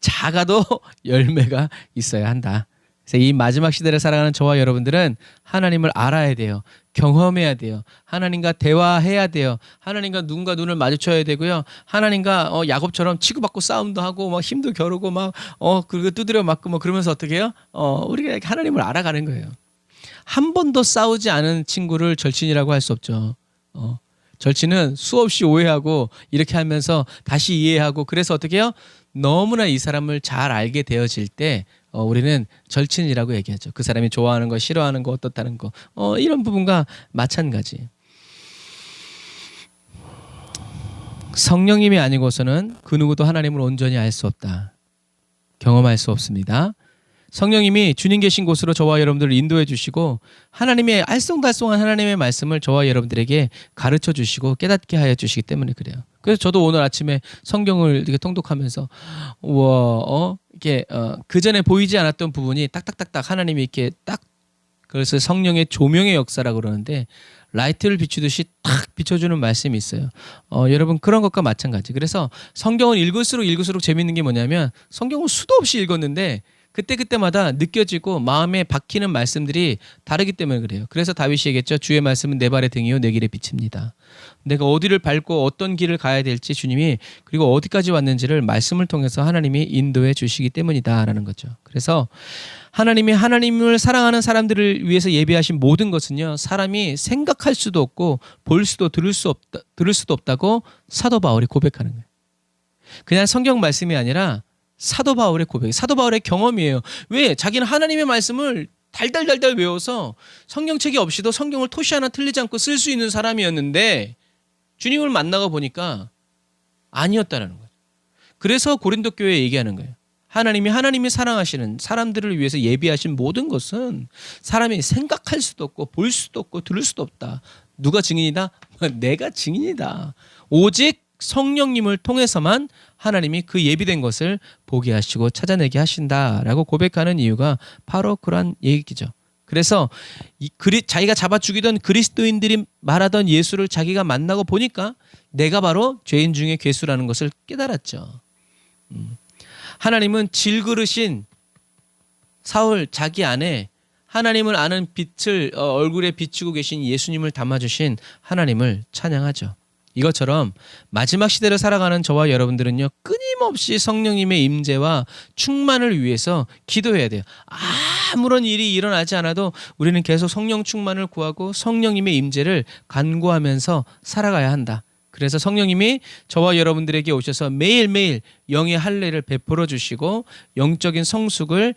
S1: 작아도 열매가 있어야 한다. 그래서 이 마지막 시대를 살아가는 저와 여러분들은 하나님을 알아야 돼요. 경험해야 돼요. 하나님과 대화해야 돼요. 하나님과 누군가 눈을 마주쳐야 되고요. 하나님과 야곱처럼 치고받고 싸움도 하고 막 힘도 겨루고 막 그리고 두드려 맞고 뭐 그러면서 어떻게 해요? 우리가 하나님을 알아가는 거예요. 한 번도 싸우지 않은 친구를 절친이라고 할 수 없죠. 절친은 수없이 오해하고 이렇게 하면서 다시 이해하고 그래서 어떻게 해요? 너무나 이 사람을 잘 알게 되어질 때 우리는 절친이라고 얘기하죠. 그 사람이 좋아하는 거, 싫어하는 거, 어떻다는 거 이런 부분과 마찬가지. 성령님이 아니고서는 그 누구도 하나님을 온전히 알 수 없다. 경험할 수 없습니다. 성령님이 주님 계신 곳으로 저와 여러분들을 인도해 주시고 하나님의 알쏭달쏭한 하나님의 말씀을 저와 여러분들에게 가르쳐 주시고 깨닫게 하여 주시기 때문에 그래요. 그래서 저도 오늘 아침에 성경을 이렇게 통독하면서 우와 이렇게 그 전에 보이지 않았던 부분이 딱딱딱딱 하나님이 이렇게 딱 그래서 성령의 조명의 역사라고 그러는데 라이트를 비추듯이 딱 비춰주는 말씀이 있어요. 여러분 그런 것과 마찬가지. 그래서 성경을 읽을수록 재밌는 게 뭐냐면 성경을 수도 없이 읽었는데 그때마다 느껴지고 마음에 박히는 말씀들이 다르기 때문에 그래요. 그래서 다윗이 얘기했죠. 주의 말씀은 내 발의 등이요 내 길의 빛입니다. 내가 어디를 밟고 어떤 길을 가야 될지 주님이 그리고 어디까지 왔는지를 말씀을 통해서 하나님이 인도해 주시기 때문이다라는 거죠. 그래서 하나님이 하나님을 사랑하는 사람들을 위해서 예비하신 모든 것은요. 사람이 생각할 수도 없고 볼 수도 들을 수도 없다고 사도 바울이 고백하는 거예요. 그냥 성경 말씀이 아니라 사도 바울의 고백, 사도 바울의 경험이에요. 왜? 자기는 하나님의 말씀을 달달달달 외워서 성경책이 없이도 성경을 토시 하나 틀리지 않고 쓸 수 있는 사람이었는데 주님을 만나고 보니까 아니었다는 거죠. 그래서 고린도 교회에 얘기하는 거예요. 하나님이 사랑하시는 사람들을 위해서 예비하신 모든 것은 사람이 생각할 수도 없고 볼 수도 없고 들을 수도 없다. 누가 증인이다? 내가 증인이다. 오직 성령님을 통해서만 하나님이 그 예비된 것을 보게 하시고 찾아내게 하신다라고 고백하는 이유가 바로 그러한 얘기죠. 그래서 자기가 잡아 죽이던 그리스도인들이 말하던 예수를 자기가 만나고 보니까 내가 바로 죄인 중에 괴수라는 것을 깨달았죠. 하나님은 질그릇인 사울 자기 안에 하나님을 아는 빛을 얼굴에 비추고 계신 예수님을 담아주신 하나님을 찬양하죠. 이것처럼 마지막 시대를 살아가는 저와 여러분들은요. 끊임없이 성령님의 임재와 충만을 위해서 기도해야 돼요. 아무런 일이 일어나지 않아도 우리는 계속 성령 충만을 구하고 성령님의 임재를 간구하면서 살아가야 한다. 그래서 성령님이 저와 여러분들에게 오셔서 매일매일 영의 할례를 베풀어 주시고 영적인 성숙을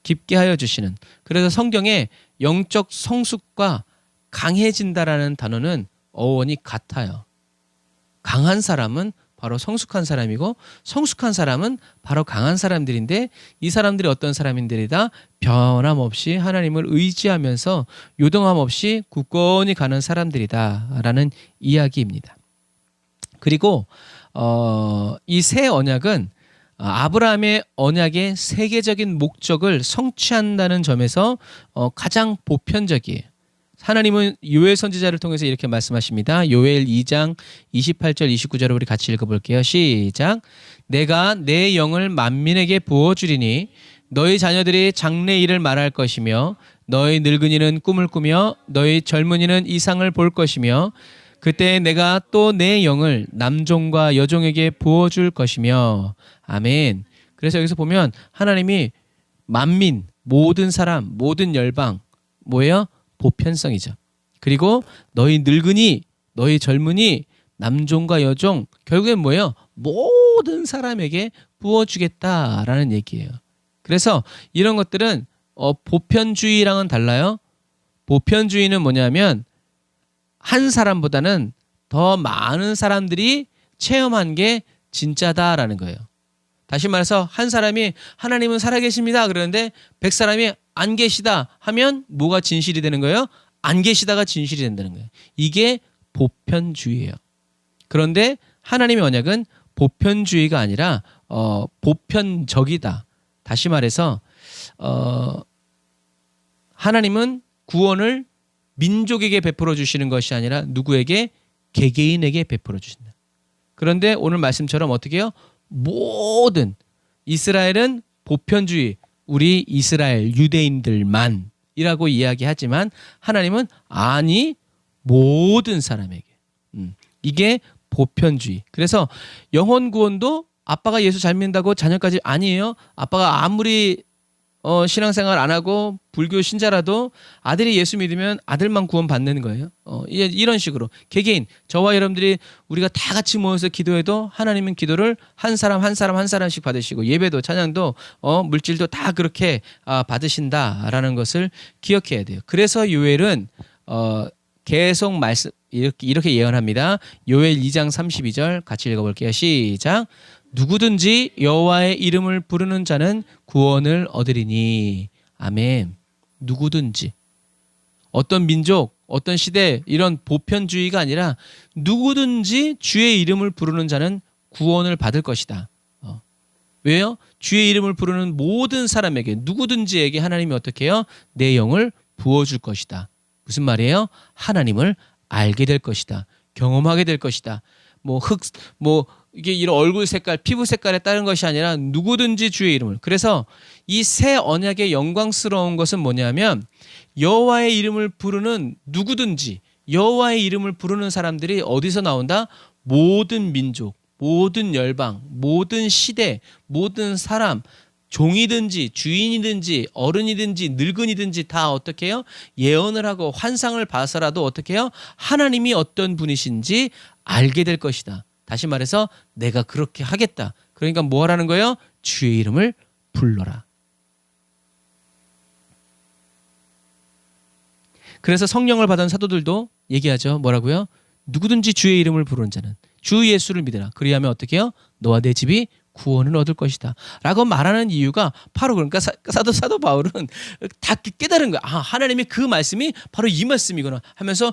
S1: 깊게 하여 주시는. 그래서 성경에 영적 성숙과 강해진다라는 단어는 어원이 같아요. 강한 사람은 바로 성숙한 사람이고 성숙한 사람은 바로 강한 사람들인데 이 사람들이 어떤 사람인들이다? 변함없이 하나님을 의지하면서 요동함 없이 굳건히 가는 사람들이다라는 이야기입니다. 그리고 이 새 언약은 아브라함의 언약의 세계적인 목적을 성취한다는 점에서 가장 보편적이에요. 하나님은 요엘 선지자를 통해서 이렇게 말씀하십니다. 요엘 2장 28절 29절을 우리 같이 읽어볼게요. 시작. 내가 내 영을 만민에게 부어주리니 너희 자녀들이 장래 일을 말할 것이며 너희 늙은이는 꿈을 꾸며 너희 젊은이는 이상을 볼 것이며 그때 내가 또 내 영을 남종과 여종에게 부어줄 것이며 아멘. 그래서 여기서 보면 하나님이 만민, 모든 사람, 모든 열방 뭐예요? 보편성이죠. 그리고 너희 늙은이, 너희 젊은이, 남종과 여종 결국엔 뭐예요? 모든 사람에게 부어주겠다라는 얘기예요. 그래서 이런 것들은 보편주의랑은 달라요. 보편주의는 뭐냐면 한 사람보다는 더 많은 사람들이 체험한 게 진짜다라는 거예요. 다시 말해서 한 사람이 하나님은 살아계십니다 그러는데 100사람이 안 계시다 하면 뭐가 진실이 되는 거예요? 안 계시다가 진실이 된다는 거예요. 이게 보편주의예요. 그런데 하나님의 언약은 보편주의가 아니라 보편적이다. 다시 말해서 하나님은 구원을 민족에게 베풀어 주시는 것이 아니라 누구에게? 개개인에게 베풀어 주신다. 그런데 오늘 말씀처럼 어떻게 해요? 모든 이스라엘은 보편주의, 우리 이스라엘 유대인들만이라고 이야기하지만 하나님은 아니 모든 사람에게. 이게 보편주의. 그래서 영혼 구원도 아빠가 예수 잘 믿는다고 자녀까지 아니에요. 아빠가 아무리 신앙생활 안 하고 불교 신자라도 아들이 예수 믿으면 아들만 구원 받는 거예요. 이런 식으로 개개인 저와 여러분들이 우리가 다 같이 모여서 기도해도 하나님은 기도를 한 사람 한 사람씩 받으시고 예배도 찬양도 물질도 다 그렇게 받으신다라는 것을 기억해야 돼요. 그래서 요엘은 계속 말씀 이렇게 예언합니다. 요엘 2장 32절 같이 읽어볼게요. 시작. 누구든지 여호와의 이름을 부르는 자는 구원을 얻으리니. 아멘. 누구든지. 어떤 민족, 어떤 시대 이런 보편주의가 아니라 누구든지 주의 이름을 부르는 자는 구원을 받을 것이다. 왜요? 주의 이름을 부르는 모든 사람에게 누구든지에게 하나님이 어떻게 해요? 내 영을 부어줄 것이다. 무슨 말이에요? 하나님을 알게 될 것이다. 경험하게 될 것이다. 이게 이런 얼굴 색깔, 피부 색깔에 따른 것이 아니라 누구든지 주의 이름을. 그래서 이 새 언약의 영광스러운 것은 뭐냐면 여호와의 이름을 부르는 누구든지 여호와의 이름을 부르는 사람들이 어디서 나온다? 모든 민족, 모든 열방, 모든 시대, 모든 사람, 종이든지 주인이든지 어른이든지 늙은이든지 다 어떻게 해요? 예언을 하고 환상을 봐서라도 어떻게 해요? 하나님이 어떤 분이신지 알게 될 것이다. 다시 말해서 내가 그렇게 하겠다. 그러니까 뭐 하라는 거예요? 주의 이름을 불러라. 그래서 성령을 받은 사도들도 얘기하죠. 뭐라고요? 누구든지 주의 이름을 부르는 자는 주 예수를 믿으라. 그리하면 어떻게 해요? 너와 내 집이 구원을 얻을 것이다 라고 말하는 이유가 바로 그러니까 사도 바울은 다 깨달은 거야. 하나님의 그 말씀이 바로 이 말씀이구나 하면서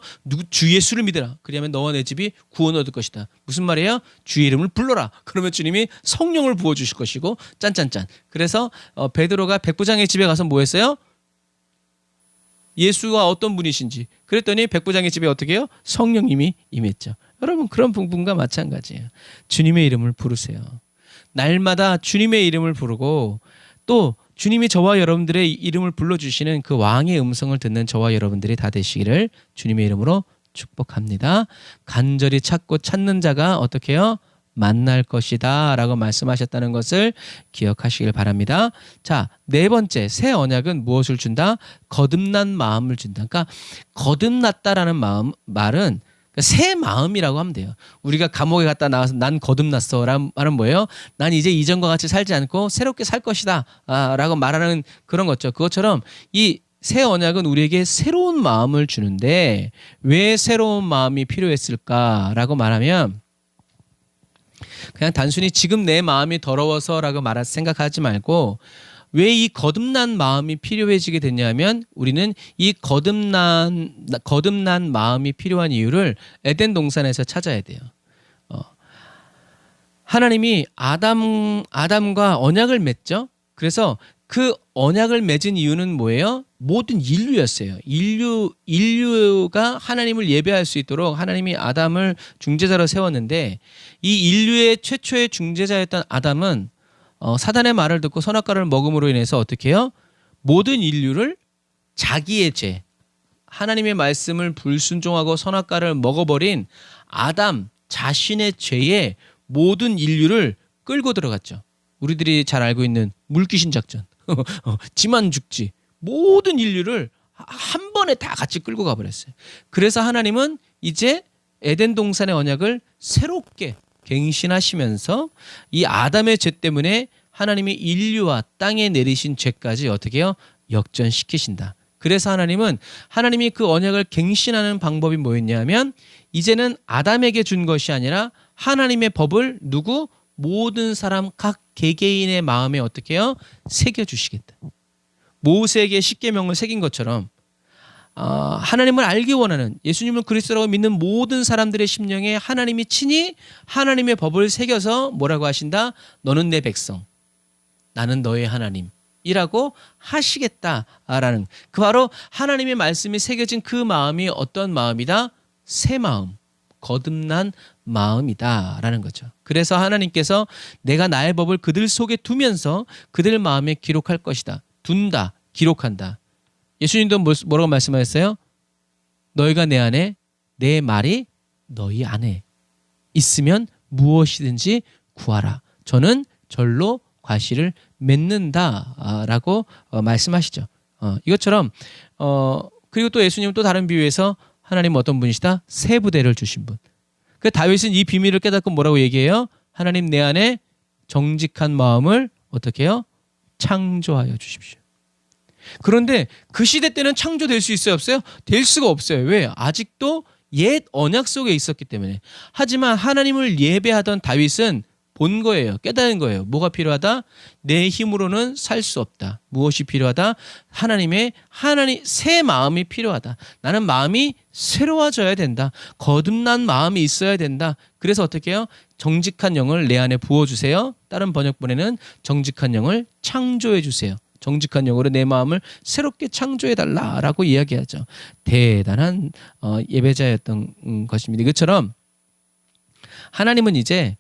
S1: 주 예수를 믿으라. 그러면 너와 내 집이 구원을 얻을 것이다. 무슨 말이에요? 주의 이름을 불러라. 그러면 주님이 성령을 부어주실 것이고 짠짠짠. 그래서 베드로가 백부장의 집에 가서 뭐 했어요? 예수가 어떤 분이신지 그랬더니 백부장의 집에 어떻게 해요? 성령님이 임했죠. 여러분 그런 부분과 마찬가지예요. 주님의 이름을 부르세요. 날마다 주님의 이름을 부르고 또 주님이 저와 여러분들의 이름을 불러주시는 그 왕의 음성을 듣는 저와 여러분들이 다 되시기를 주님의 이름으로 축복합니다. 간절히 찾고 찾는 자가 어떻게 해요? 만날 것이다 라고 말씀하셨다는 것을 기억하시길 바랍니다. 자, 네 번째 새 언약은 무엇을 준다? 거듭난 마음을 준다. 그러니까 거듭났다라는 말은 새 마음이라고 하면 돼요. 우리가 감옥에 갔다 나와서 난 거듭났어 라는 말은 뭐예요? 난 이제 이전과 같이 살지 않고 새롭게 살 것이다 라고 말하는 그런 거죠. 그것처럼 이 새 언약은 우리에게 새로운 마음을 주는데 왜 새로운 마음이 필요했을까라고 말하면 그냥 단순히 지금 내 마음이 더러워서라고 생각하지 말고 왜 이 거듭난 마음이 필요해지게 됐냐면 우리는 이 거듭난 마음이 필요한 이유를 에덴 동산에서 찾아야 돼요. 하나님이 아담과 언약을 맺죠. 그래서 그 언약을 맺은 이유는 뭐예요? 모든 인류였어요. 인류가 하나님을 예배할 수 있도록 하나님이 아담을 중재자로 세웠는데 이 인류의 최초의 중재자였던 아담은 사단의 말을 듣고 선악과를 먹음으로 인해서 어떻게 해요? 모든 인류를 자기의 죄, 하나님의 말씀을 불순종하고 선악과를 먹어버린 아담 자신의 죄에 모든 인류를 끌고 들어갔죠. 우리들이 잘 알고 있는 물귀신 작전. 지만 죽지. 모든 인류를 한 번에 다 같이 끌고 가버렸어요. 그래서 하나님은 이제 에덴 동산의 언약을 새롭게 갱신하시면서 이 아담의 죄 때문에 하나님이 인류와 땅에 내리신 죄까지 어떻게 해요? 역전시키신다. 그래서 하나님은 하나님이 그 언약을 갱신하는 방법이 뭐였냐면 이제는 아담에게 준 것이 아니라 하나님의 법을 누구? 모든 사람 각 개개인의 마음에 어떻게 해요? 새겨주시겠다. 모세에게 십계명을 새긴 것처럼 하나님을 알기 원하는 예수님을 그리스도라고 믿는 모든 사람들의 심령에 하나님이 친히 하나님의 법을 새겨서 뭐라고 하신다? 너는 내 백성, 나는 너의 하나님이라고 하시겠다라는 그 바로 하나님의 말씀이 새겨진 그 마음이 어떤 마음이다? 새 마음, 거듭난 마음이다라는 거죠. 그래서 하나님께서 내가 나의 법을 그들 속에 두면서 그들 마음에 기록할 것이다. 둔다, 기록한다. 예수님도 뭐라고 말씀하셨어요? 너희가 내 안에, 내 말이 너희 안에 있으면 무엇이든지 구하라. 저는 절로 과실을 맺는다라고 말씀하시죠. 이것처럼 그리고 또 예수님은 또 다른 비유에서 하나님은 어떤 분이시다? 새 부대를 주신 분. 그 다윗은 이 비밀을 깨닫고 뭐라고 얘기해요? 하나님 내 안에 정직한 마음을 어떻게 해요? 창조하여 주십시오. 그런데 그 시대 때는 창조될 수 있어요? 없어요? 될 수가 없어요. 왜? 아직도 옛 언약 속에 있었기 때문에. 하지만 하나님을 예배하던 다윗은 본 거예요. 깨달은 거예요. 뭐가 필요하다? 내 힘으로는 살 수 없다. 무엇이 필요하다? 하나님 새 마음이 필요하다. 나는 마음이 새로워져야 된다. 거듭난 마음이 있어야 된다. 그래서 어떻게 해요? 정직한 영을 내 안에 부어주세요. 다른 번역본에는 정직한 영을 창조해 주세요. 정직한 영으로 내 마음을 새롭게 창조해달라라고 이야기하죠. 대단한 예배자였던 것입니다. 이것처럼 하나님은 이제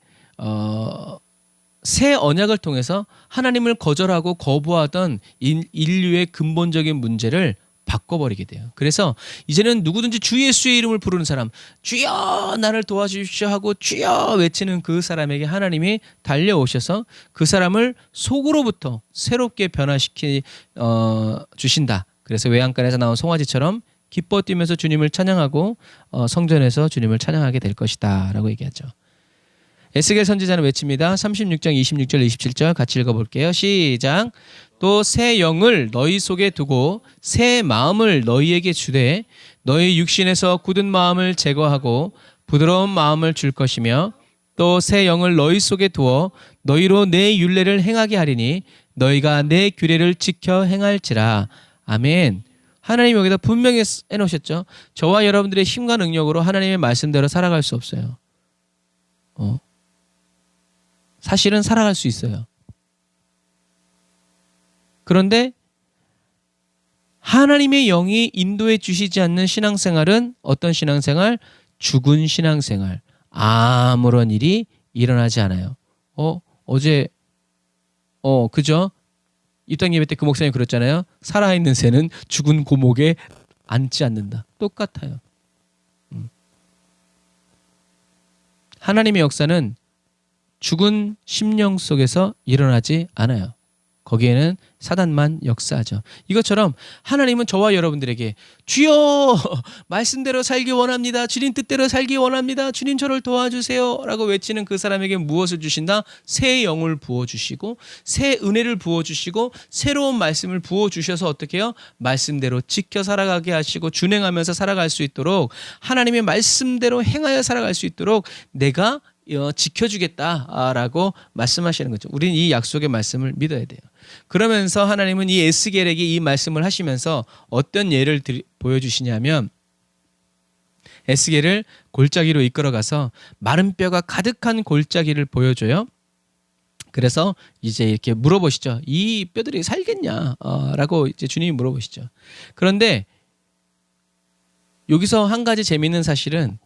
S1: 새 언약을 통해서 하나님을 거절하고 거부하던 인류의 근본적인 문제를 바꿔버리게 돼요. 그래서 이제는 누구든지 주 예수의 이름을 부르는 사람, 주여 나를 도와주십시오 하고 주여 외치는 그 사람에게 하나님이 달려오셔서 그 사람을 속으로부터 새롭게 변화시키 주신다. 그래서 외양간에서 나온 송아지처럼 기뻐 뛰면서 주님을 찬양하고 성전에서 주님을 찬양하게 될 것이다 라고 얘기하죠. 에스겔 선지자는 외칩니다. 36장 26절 27절 같이 읽어볼게요. 시작. 또 새 영을 너희 속에 두고 새 마음을 너희에게 주되 너희 육신에서 굳은 마음을 제거하고 부드러운 마음을 줄 것이며 또 새 영을 너희 속에 두어 너희로 내 율례를 행하게 하리니 너희가 내 규례를 지켜 행할지라. 아멘. 하나님 여기다 분명히 해놓으셨죠. 저와 여러분들의 힘과 능력으로 하나님의 말씀대로 살아갈 수 없어요. 사실은 살아갈 수 있어요. 그런데 하나님의 영이 인도해 주시지 않는 신앙생활은 어떤 신앙생활? 죽은 신앙생활. 아무런 일이 일어나지 않아요. 어제 그죠? 입당 예배 때 그 목사님이 그랬잖아요. 살아있는 새는 죽은 고목에 앉지 않는다. 똑같아요. 하나님의 역사는 죽은 심령 속에서 일어나지 않아요. 거기에는 사단만 역사하죠. 이것처럼 하나님은 저와 여러분들에게 주여 말씀대로 살기 원합니다. 주님 뜻대로 살기 원합니다. 주님 저를 도와주세요 라고 외치는 그 사람에게 무엇을 주신다? 새 영을 부어주시고 새 은혜를 부어주시고 새로운 말씀을 부어주셔서 어떻게 해요? 말씀대로 지켜 살아가게 하시고 준행하면서 살아갈 수 있도록 하나님의 말씀대로 행하여 살아갈 수 있도록 내가 지켜주겠다라고 말씀하시는 거죠. 우리는 이 약속의 말씀을 믿어야 돼요. 그러면서 하나님은 이 에스겔에게 이 말씀을 하시면서 어떤 예를 보여주시냐면 에스겔을 골짜기로 이끌어가서 마른 뼈가 가득한 골짜기를 보여줘요. 그래서 이제 이렇게 물어보시죠. 이 뼈들이 살겠냐? 라고 이제 주님이 물어보시죠. 그런데 여기서 한 가지 재미있는 사실은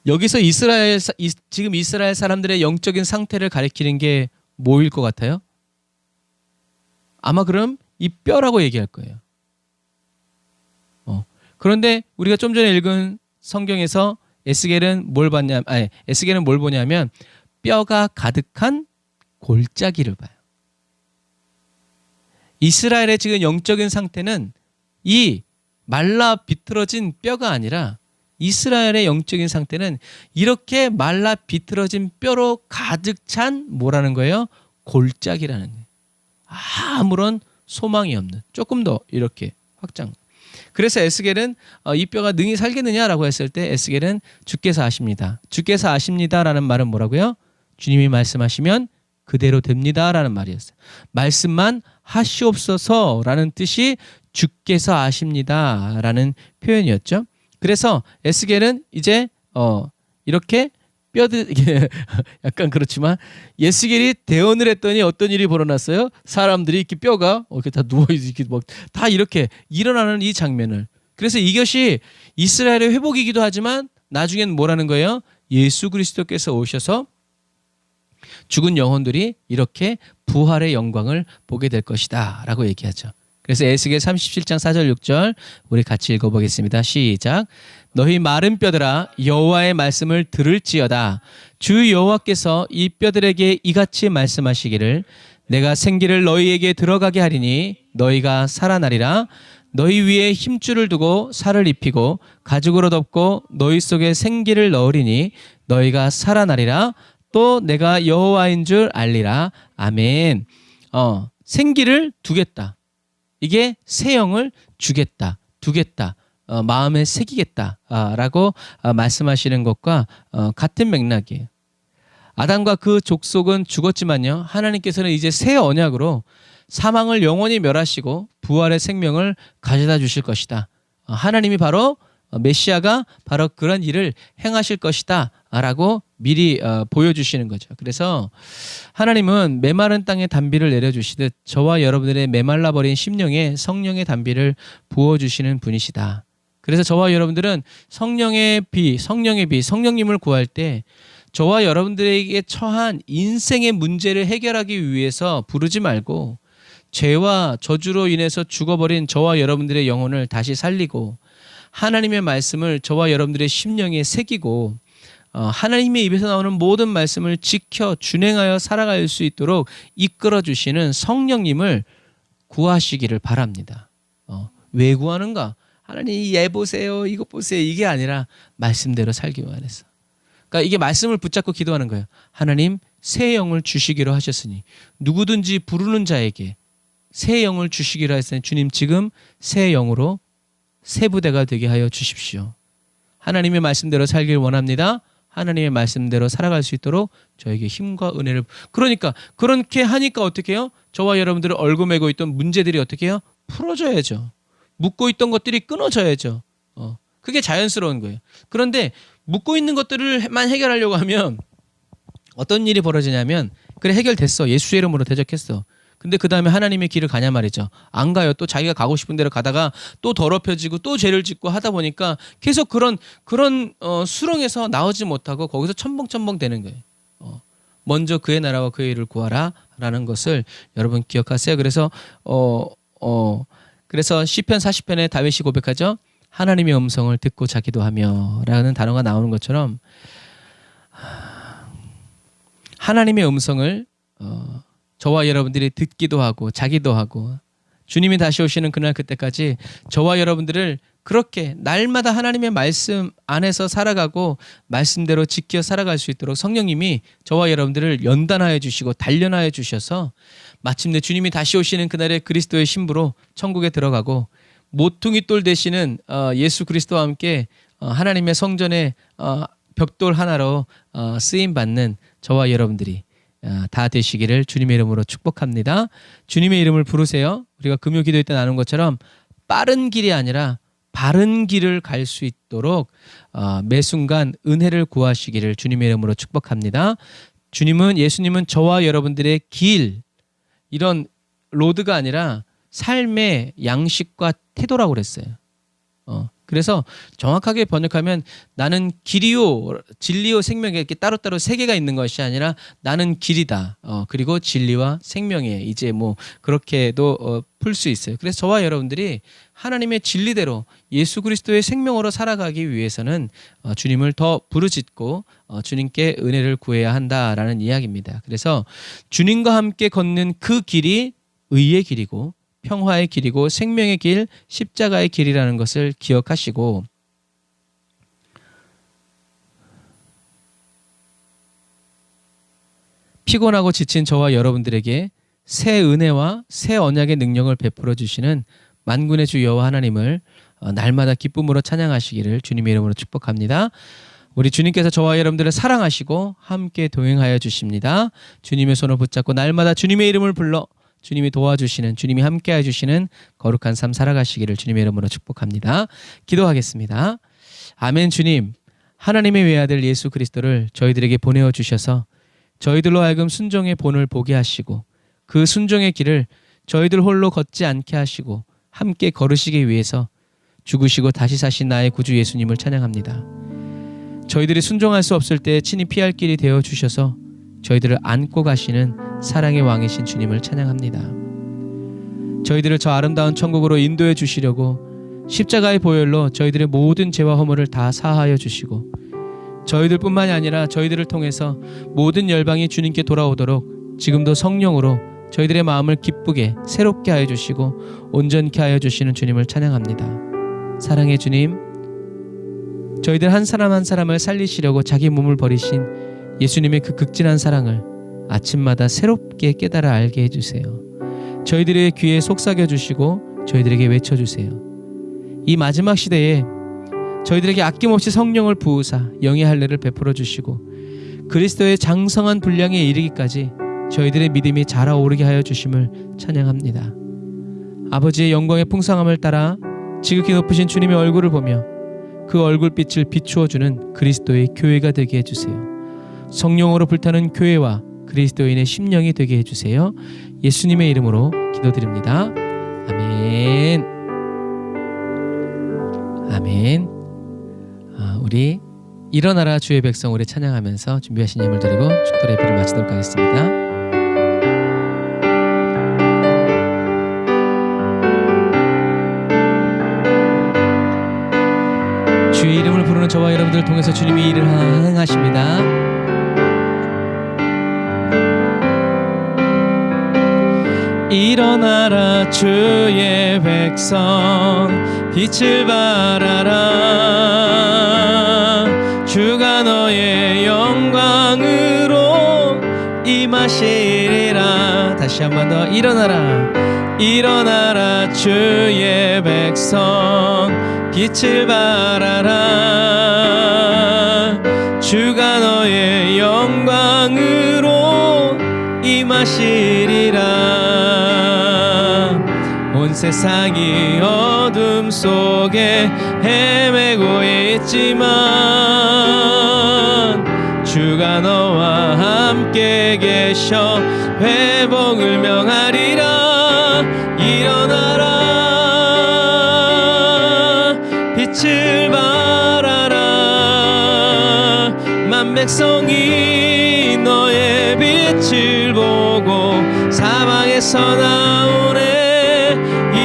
S1: 여기서 지금 이스라엘 사람들의 영적인 상태를 가리키는 게 뭐일 것 같아요? 아마 그럼 이 뼈라고 얘기할 거예요. 그런데 우리가 좀 전에 읽은 성경에서 에스겔은 뭘 보냐면 뼈가 가득한 골짜기를 봐요. 이스라엘의 지금 영적인 상태는 이 말라 비틀어진 뼈가 아니라 이스라엘의 영적인 상태는 이렇게 말라 비틀어진 뼈로 가득 찬 뭐라는 거예요? 골짜기라는 거예요. 아무런 소망이 없는, 조금 더 이렇게 확장. 그래서 에스겔은 이 뼈가 능히 살겠느냐라고 했을 때 에스겔은 주께서 아십니다. 주께서 아십니다라는 말은 뭐라고요? 주님이 말씀하시면 그대로 됩니다라는 말이었어요. 말씀만 하시옵소서라는 뜻이 주께서 아십니다라는 표현이었죠. 그래서 에스겔은 이제 이렇게 뼈들 약간 그렇지만 에스겔이 대언을 했더니 어떤 일이 벌어났어요? 사람들이 이렇게 뼈가 이렇게 다 누워 이렇게 막 다 이렇게 일어나는 이 장면을. 그래서 이것이 이스라엘의 회복이기도 하지만 나중엔 뭐라는 거예요? 예수 그리스도께서 오셔서 죽은 영혼들이 이렇게 부활의 영광을 보게 될 것이다라고 얘기하죠. 그래서 에스겔 37장 4절 6절 우리 같이 읽어보겠습니다. 시작. 너희 마른 뼈들아 여호와의 말씀을 들을지어다. 주 여호와께서 이 뼈들에게 이같이 말씀하시기를 내가 생기를 너희에게 들어가게 하리니 너희가 살아나리라. 너희 위에 힘줄을 두고 살을 입히고 가죽으로 덮고 너희 속에 생기를 넣으리니 너희가 살아나리라. 또 내가 여호와인 줄 알리라. 아멘. 생기를 두겠다. 이게 새 영을 주겠다, 두겠다, 마음에 새기겠다라고 말씀하시는 것과 같은 맥락이에요. 아담과 그 족속은 죽었지만요, 하나님께서는 이제 새 언약으로 사망을 영원히 멸하시고 부활의 생명을 가져다 주실 것이다. 하나님이 바로 메시아가 바로 그런 일을 행하실 것이다 라고 미리 보여주시는 거죠. 그래서 하나님은 메마른 땅에 단비를 내려주시듯 저와 여러분들의 메말라버린 심령에 성령의 단비를 부어주시는 분이시다. 그래서 저와 여러분들은 성령의 비, 성령님을 구할 때 저와 여러분들에게 처한 인생의 문제를 해결하기 위해서 부르지 말고 죄와 저주로 인해서 죽어버린 저와 여러분들의 영혼을 다시 살리고 하나님의 말씀을 저와 여러분들의 심령에 새기고 하나님의 입에서 나오는 모든 말씀을 지켜 준행하여 살아갈 수 있도록 이끌어 주시는 성령님을 구하시기를 바랍니다. 왜 구하는가? 하나님 얘 보세요, 이것 보세요, 이게 아니라 말씀대로 살기 원해서. 그러니까 이게 말씀을 붙잡고 기도하는 거예요. 하나님 새 영을 주시기로 하셨으니 누구든지 부르는 자에게 새 영을 주시기로 했으니 주님 지금 새 영으로 새 부대가 되게 하여 주십시오. 하나님의 말씀대로 살길 원합니다. 하나님의 말씀대로 살아갈 수 있도록 저에게 힘과 은혜를. 그러니까 그렇게 하니까 어떻게 해요? 저와 여러분들을 얽어매고 있던 문제들이 어떻게 해요? 풀어져야죠. 묶고 있던 것들이 끊어져야죠. 그게 자연스러운 거예요. 그런데 묶고 있는 것들을만 해결하려고 하면 어떤 일이 벌어지냐면 그래 해결됐어. 예수의 이름으로 대적했어. 근데 그 다음에 하나님의 길을 가냐 말이죠. 안 가요. 또 자기가 가고 싶은 데로 가다가 또 더럽혀지고 또 죄를 짓고 하다 보니까 계속 그런 수렁에서 나오지 못하고 거기서 첨벙첨벙 되는 거예요. 먼저 그의 나라와 그의 일을 구하라 라는 것을 여러분 기억하세요. 그래서 그래서 시편 40편에 다윗이 고백하죠. 하나님의 음성을 듣고 자기도 하며 라는 단어가 나오는 것처럼 하나님의 음성을 저와 여러분들이 듣기도 하고 자기도 하고 주님이 다시 오시는 그날 그때까지 저와 여러분들을 그렇게 날마다 하나님의 말씀 안에서 살아가고 말씀대로 지켜 살아갈 수 있도록 성령님이 저와 여러분들을 연단하여 주시고 단련하여 주셔서 마침내 주님이 다시 오시는 그날에 그리스도의 신부로 천국에 들어가고 모퉁이 돌 되시는 예수 그리스도와 함께 하나님의 성전의 벽돌 하나로 쓰임받는 저와 여러분들이 다 되시기를 주님의 이름으로 축복합니다. 주님의 이름을 부르세요. 우리가 금요 기도회 때 나눈 것처럼 빠른 길이 아니라 바른 길을 갈 수 있도록 매 순간 은혜를 구하시기를 주님의 이름으로 축복합니다. 예수님은 저와 여러분들의 길, 이런 로드가 아니라 삶의 양식과 태도라고 그랬어요. 그래서 정확하게 번역하면 나는 길이요 진리요 생명이 이렇게 따로따로 세 개가 있는 것이 아니라 나는 길이다. 그리고 진리와 생명이에요. 이제 뭐 그렇게도 풀 수 있어요. 그래서 저와 여러분들이 하나님의 진리대로 예수 그리스도의 생명으로 살아가기 위해서는 주님을 더 부르짖고 주님께 은혜를 구해야 한다라는 이야기입니다. 그래서 주님과 함께 걷는 그 길이 의의 길이고 평화의 길이고 생명의 길, 십자가의 길이라는 것을 기억하시고 피곤하고 지친 저와 여러분들에게 새 은혜와 새 언약의 능력을 베풀어 주시는 만군의 주 여호와 하나님을 날마다 기쁨으로 찬양하시기를 주님의 이름으로 축복합니다. 우리 주님께서 저와 여러분들을 사랑하시고 함께 동행하여 주십니다. 주님의 손을 붙잡고 날마다 주님의 이름을 불러 주님이 도와주시는, 주님이 함께해 주시는 거룩한 삶 살아가시기를 주님의 이름으로 축복합니다. 기도하겠습니다. 아멘. 주님, 하나님의 외아들 예수 그리스도를 저희들에게 보내어 주셔서 저희들로 하여금 순종의 본을 보게 하시고 그 순종의 길을 저희들 홀로 걷지 않게 하시고 함께 걸으시기 위해서 죽으시고 다시 사신 나의 구주 예수님을 찬양합니다. 저희들이 순종할 수 없을 때 친히 피할 길이 되어 주셔서 저희들을 안고 가시는 사랑의 왕이신 주님을 찬양합니다. 저희들을 저 아름다운 천국으로 인도해 주시려고 십자가의 보혈로 저희들의 모든 죄와 허물을 다 사하여 주시고 저희들뿐만이 아니라 저희들을 통해서 모든 열방이 주님께 돌아오도록 지금도 성령으로 저희들의 마음을 기쁘게 새롭게 하여 주시고 온전케 하여 주시는 주님을 찬양합니다. 사랑의 주님, 저희들 한 사람 한 사람을 살리시려고 자기 몸을 버리신 예수님의 그 극진한 사랑을 아침마다 새롭게 깨달아 알게 해주세요. 저희들의 귀에 속삭여 주시고 저희들에게 외쳐주세요. 이 마지막 시대에 저희들에게 아낌없이 성령을 부으사 영의 할례를 베풀어 주시고 그리스도의 장성한 분량에 이르기까지 저희들의 믿음이 자라오르게 하여 주심을 찬양합니다. 아버지의 영광의 풍성함을 따라 지극히 높으신 주님의 얼굴을 보며 그 얼굴빛을 비추어주는 그리스도의 교회가 되게 해주세요. 성령으로 불타는 교회와 그리스도인의 심령이 되게 해주세요. 예수님의 이름으로 기도드립니다. 아멘. 아멘. 우리 일어나라 주의 백성 우리 찬양하면서 준비하신 예물 드리고 축도 예배를 마치도록 하겠습니다. 주의 이름을 부르는 저와 여러분들을 통해서 주님이 일을 행하십니다. 일어나라 주의 백성 빛을 발하라. 주가 너의 영광으로 임하시리라. 다시 한 번 더 일어나라. 일어나라 주의 백성 빛을 발하라. 주가 너의 영광으로 임하시리라. 온 세상이 어둠 속에 헤매고 있지만 주가 너와 함께 계셔 회복을 명하리라. 일어나라 빛을 발하라. 만 백성이 너의 빛을 보고 사방에서 나오네.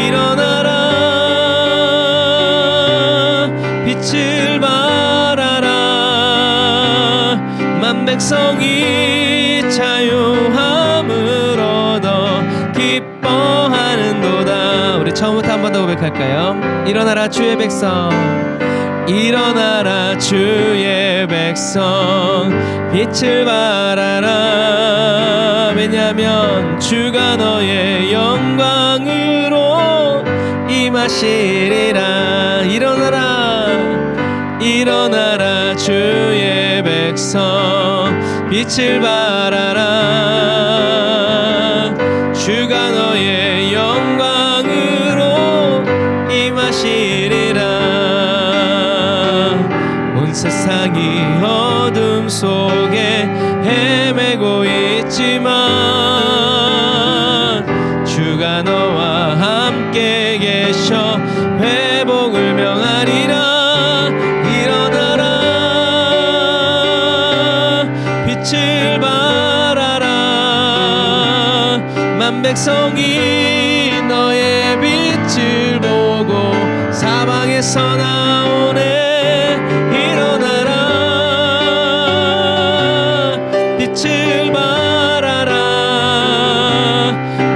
S1: 일어나라 빛을 발하라. 만 백성이 자유함을 얻어 기뻐하는도다. 우리 처음부터 한 번 더 고백할까요? 일어나라 주의 백성. 일어나라 주의 백성 빛을 발하라. 왜냐하면 주가 너의 영광으로 임하시리라. 일어나라. 일어나라 주의 백성 빛을 발하라. 주가 너의 영광으로 임하시리라. 온 세상이 어둠 속에 헤매고 있지만 주가 너와 함께 계셔 회복을 명하리라. 일어나라 빛을 발하라. 만 백성이 너의 빛을 보고 사방에서 나오네. 빛을 발하라.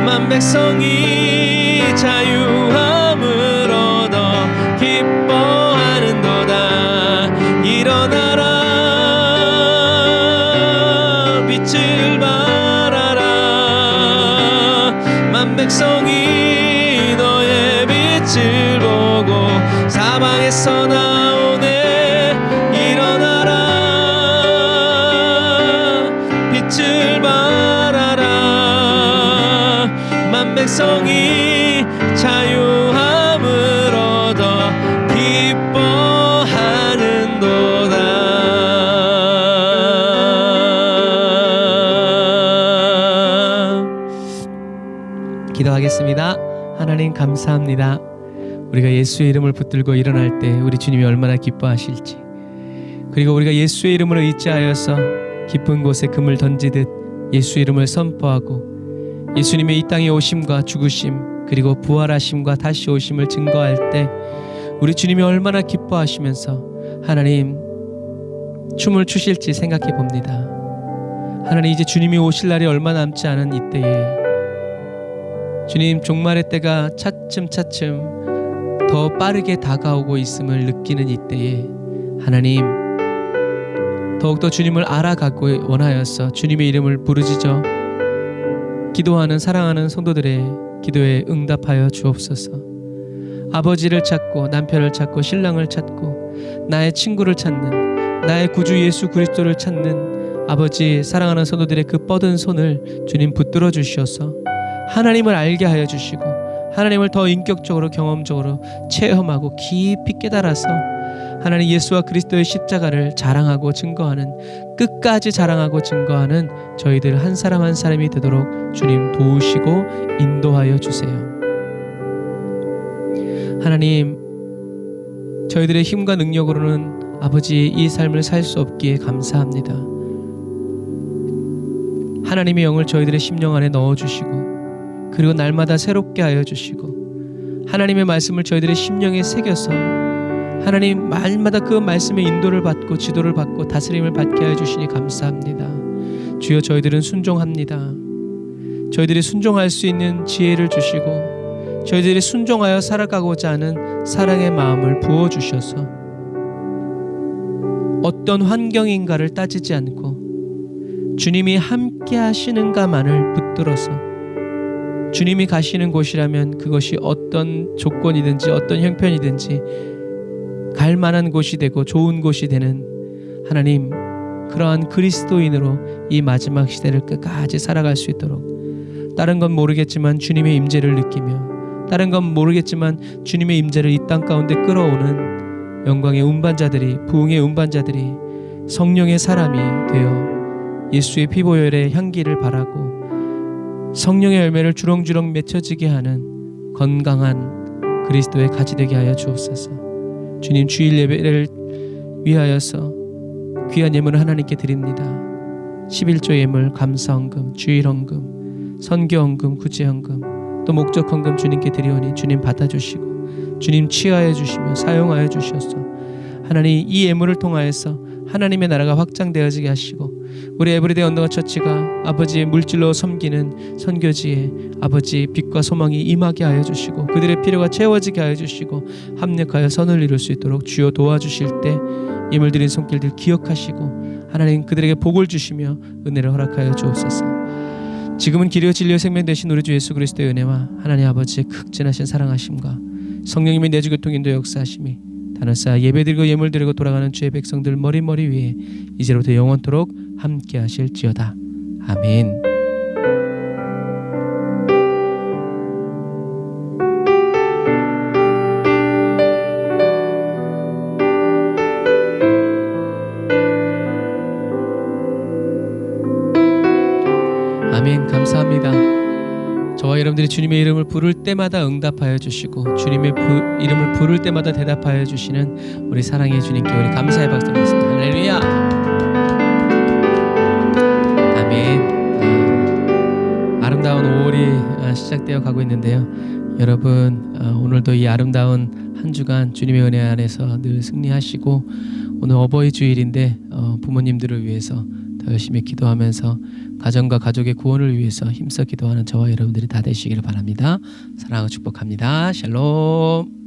S1: 만 백성이 자유함을 얻어 기뻐하는도다. 일어나라 빛을 발하라. 백성이 자유함을 얻어 기뻐하는도다. 기도하겠습니다. 하나님 감사합니다. 우리가 예수의 이름을 붙들고 일어날 때 우리 주님이 얼마나 기뻐하실지, 그리고 우리가 예수의 이름을 의지하여서 깊은 곳에 금을 던지듯 예수의 이름을 선포하고 예수님의 이 땅에 오심과 죽으심 그리고 부활하심과 다시 오심을 증거할 때 우리 주님이 얼마나 기뻐하시면서 하나님 춤을 추실지 생각해 봅니다. 하나님, 이제 주님이 오실 날이 얼마 남지 않은 이때에 주님 종말의 때가 차츰차츰 더 빠르게 다가오고 있음을 느끼는 이때에 하나님 더욱더 주님을 알아가고 원하여서 주님의 이름을 부르짖어 기도하는 사랑하는 성도들의 기도에 응답하여 주옵소서. 아버지를 찾고 남편을 찾고 신랑을 찾고 나의 친구를 찾는 나의 구주 예수 그리스도를 찾는 아버지 사랑하는 성도들의 그 뻗은 손을 주님 붙들어 주시어서 하나님을 알게 하여 주시고 하나님을 더 인격적으로 경험적으로 체험하고 깊이 깨달아서 하나님 예수와 그리스도의 십자가를 자랑하고 증거하는, 끝까지 자랑하고 증거하는 저희들 한 사람 한 사람이 되도록 주님 도우시고 인도하여 주세요. 하나님, 저희들의 힘과 능력으로는 아버지 이 삶을 살 수 없기에 감사합니다. 하나님의 영을 저희들의 심령 안에 넣어주시고 그리고 날마다 새롭게 하여 주시고 하나님의 말씀을 저희들의 심령에 새겨서 하나님 말마다 그 말씀의 인도를 받고 지도를 받고 다스림을 받게 하여 주시니 감사합니다. 주여, 저희들은 순종합니다. 저희들이 순종할 수 있는 지혜를 주시고 저희들이 순종하여 살아가고자 하는 사랑의 마음을 부어주셔서 어떤 환경인가를 따지지 않고 주님이 함께 하시는가만을 붙들어서 주님이 가시는 곳이라면 그것이 어떤 조건이든지 어떤 형편이든지 갈 만한 곳이 되고 좋은 곳이 되는 하나님, 그러한 그리스도인으로 이 마지막 시대를 끝까지 살아갈 수 있도록 다른 건 모르겠지만 주님의 임재를 느끼며 다른 건 모르겠지만 주님의 임재를 이 땅 가운데 끌어오는 영광의 운반자들이, 부흥의 운반자들이 성령의 사람이 되어 예수의 피보혈의 향기를 바라고 성령의 열매를 주렁주렁 맺혀지게 하는 건강한 그리스도의 가지 되게 하여 주옵소서. 주님, 주일 예배를 위하여서 귀한 예물을 하나님께 드립니다. 11조 예물, 감사헌금, 주일헌금, 선교헌금, 구제헌금, 또 목적헌금 주님께 드리오니 주님 받아주시고 주님 취하여 주시며 사용하여 주셔서 하나님 이 예물을 통하여서 하나님의 나라가 확장되어지게 하시고 우리 에브리데이 언더가 처치가 아버지의 물질로 섬기는 선교지에 아버지 빛과 소망이 임하게 하여 주시고 그들의 필요가 채워지게 하여 주시고 합력하여 선을 이룰 수 있도록 주여 도와주실 때 예물 드린 손길들 기억하시고 하나님 그들에게 복을 주시며 은혜를 허락하여 주옵소서. 지금은 길이요 진리요 생명 되신 우리 주 예수 그리스도의 은혜와 하나님 아버지의 극진하신 사랑하심과 성령님의 내주 교통 인도 역사하심이 단어사 예배드리고 예물드리고 돌아가는 주의 백성들 머리 위에 이제로부터 영원토록 함께 하실지어다. 아멘. 아멘. 감사합니다. 저와 여러분들이 주님의 이름을 부를 때마다 응답하여 주시고 주님의 이름을 부를 때마다 대답하여 주시는 우리 사랑의 주님께 우리 감사의 박수 드리겠습니다. 할렐루야. 아멘. 아름다운 5월이 시작되어 가고 있는데요. 여러분 오늘도 이 아름다운 한 주간 주님의 은혜 안에서 늘 승리하시고 오늘 어버이 주일인데 부모님들을 위해서 더 열심히 기도하면서 가정과 가족의 구원을 위해서 힘써 기도하는 저와 여러분들이 다 되시기를 바랍니다. 사랑하고 축복합니다. 샬롬.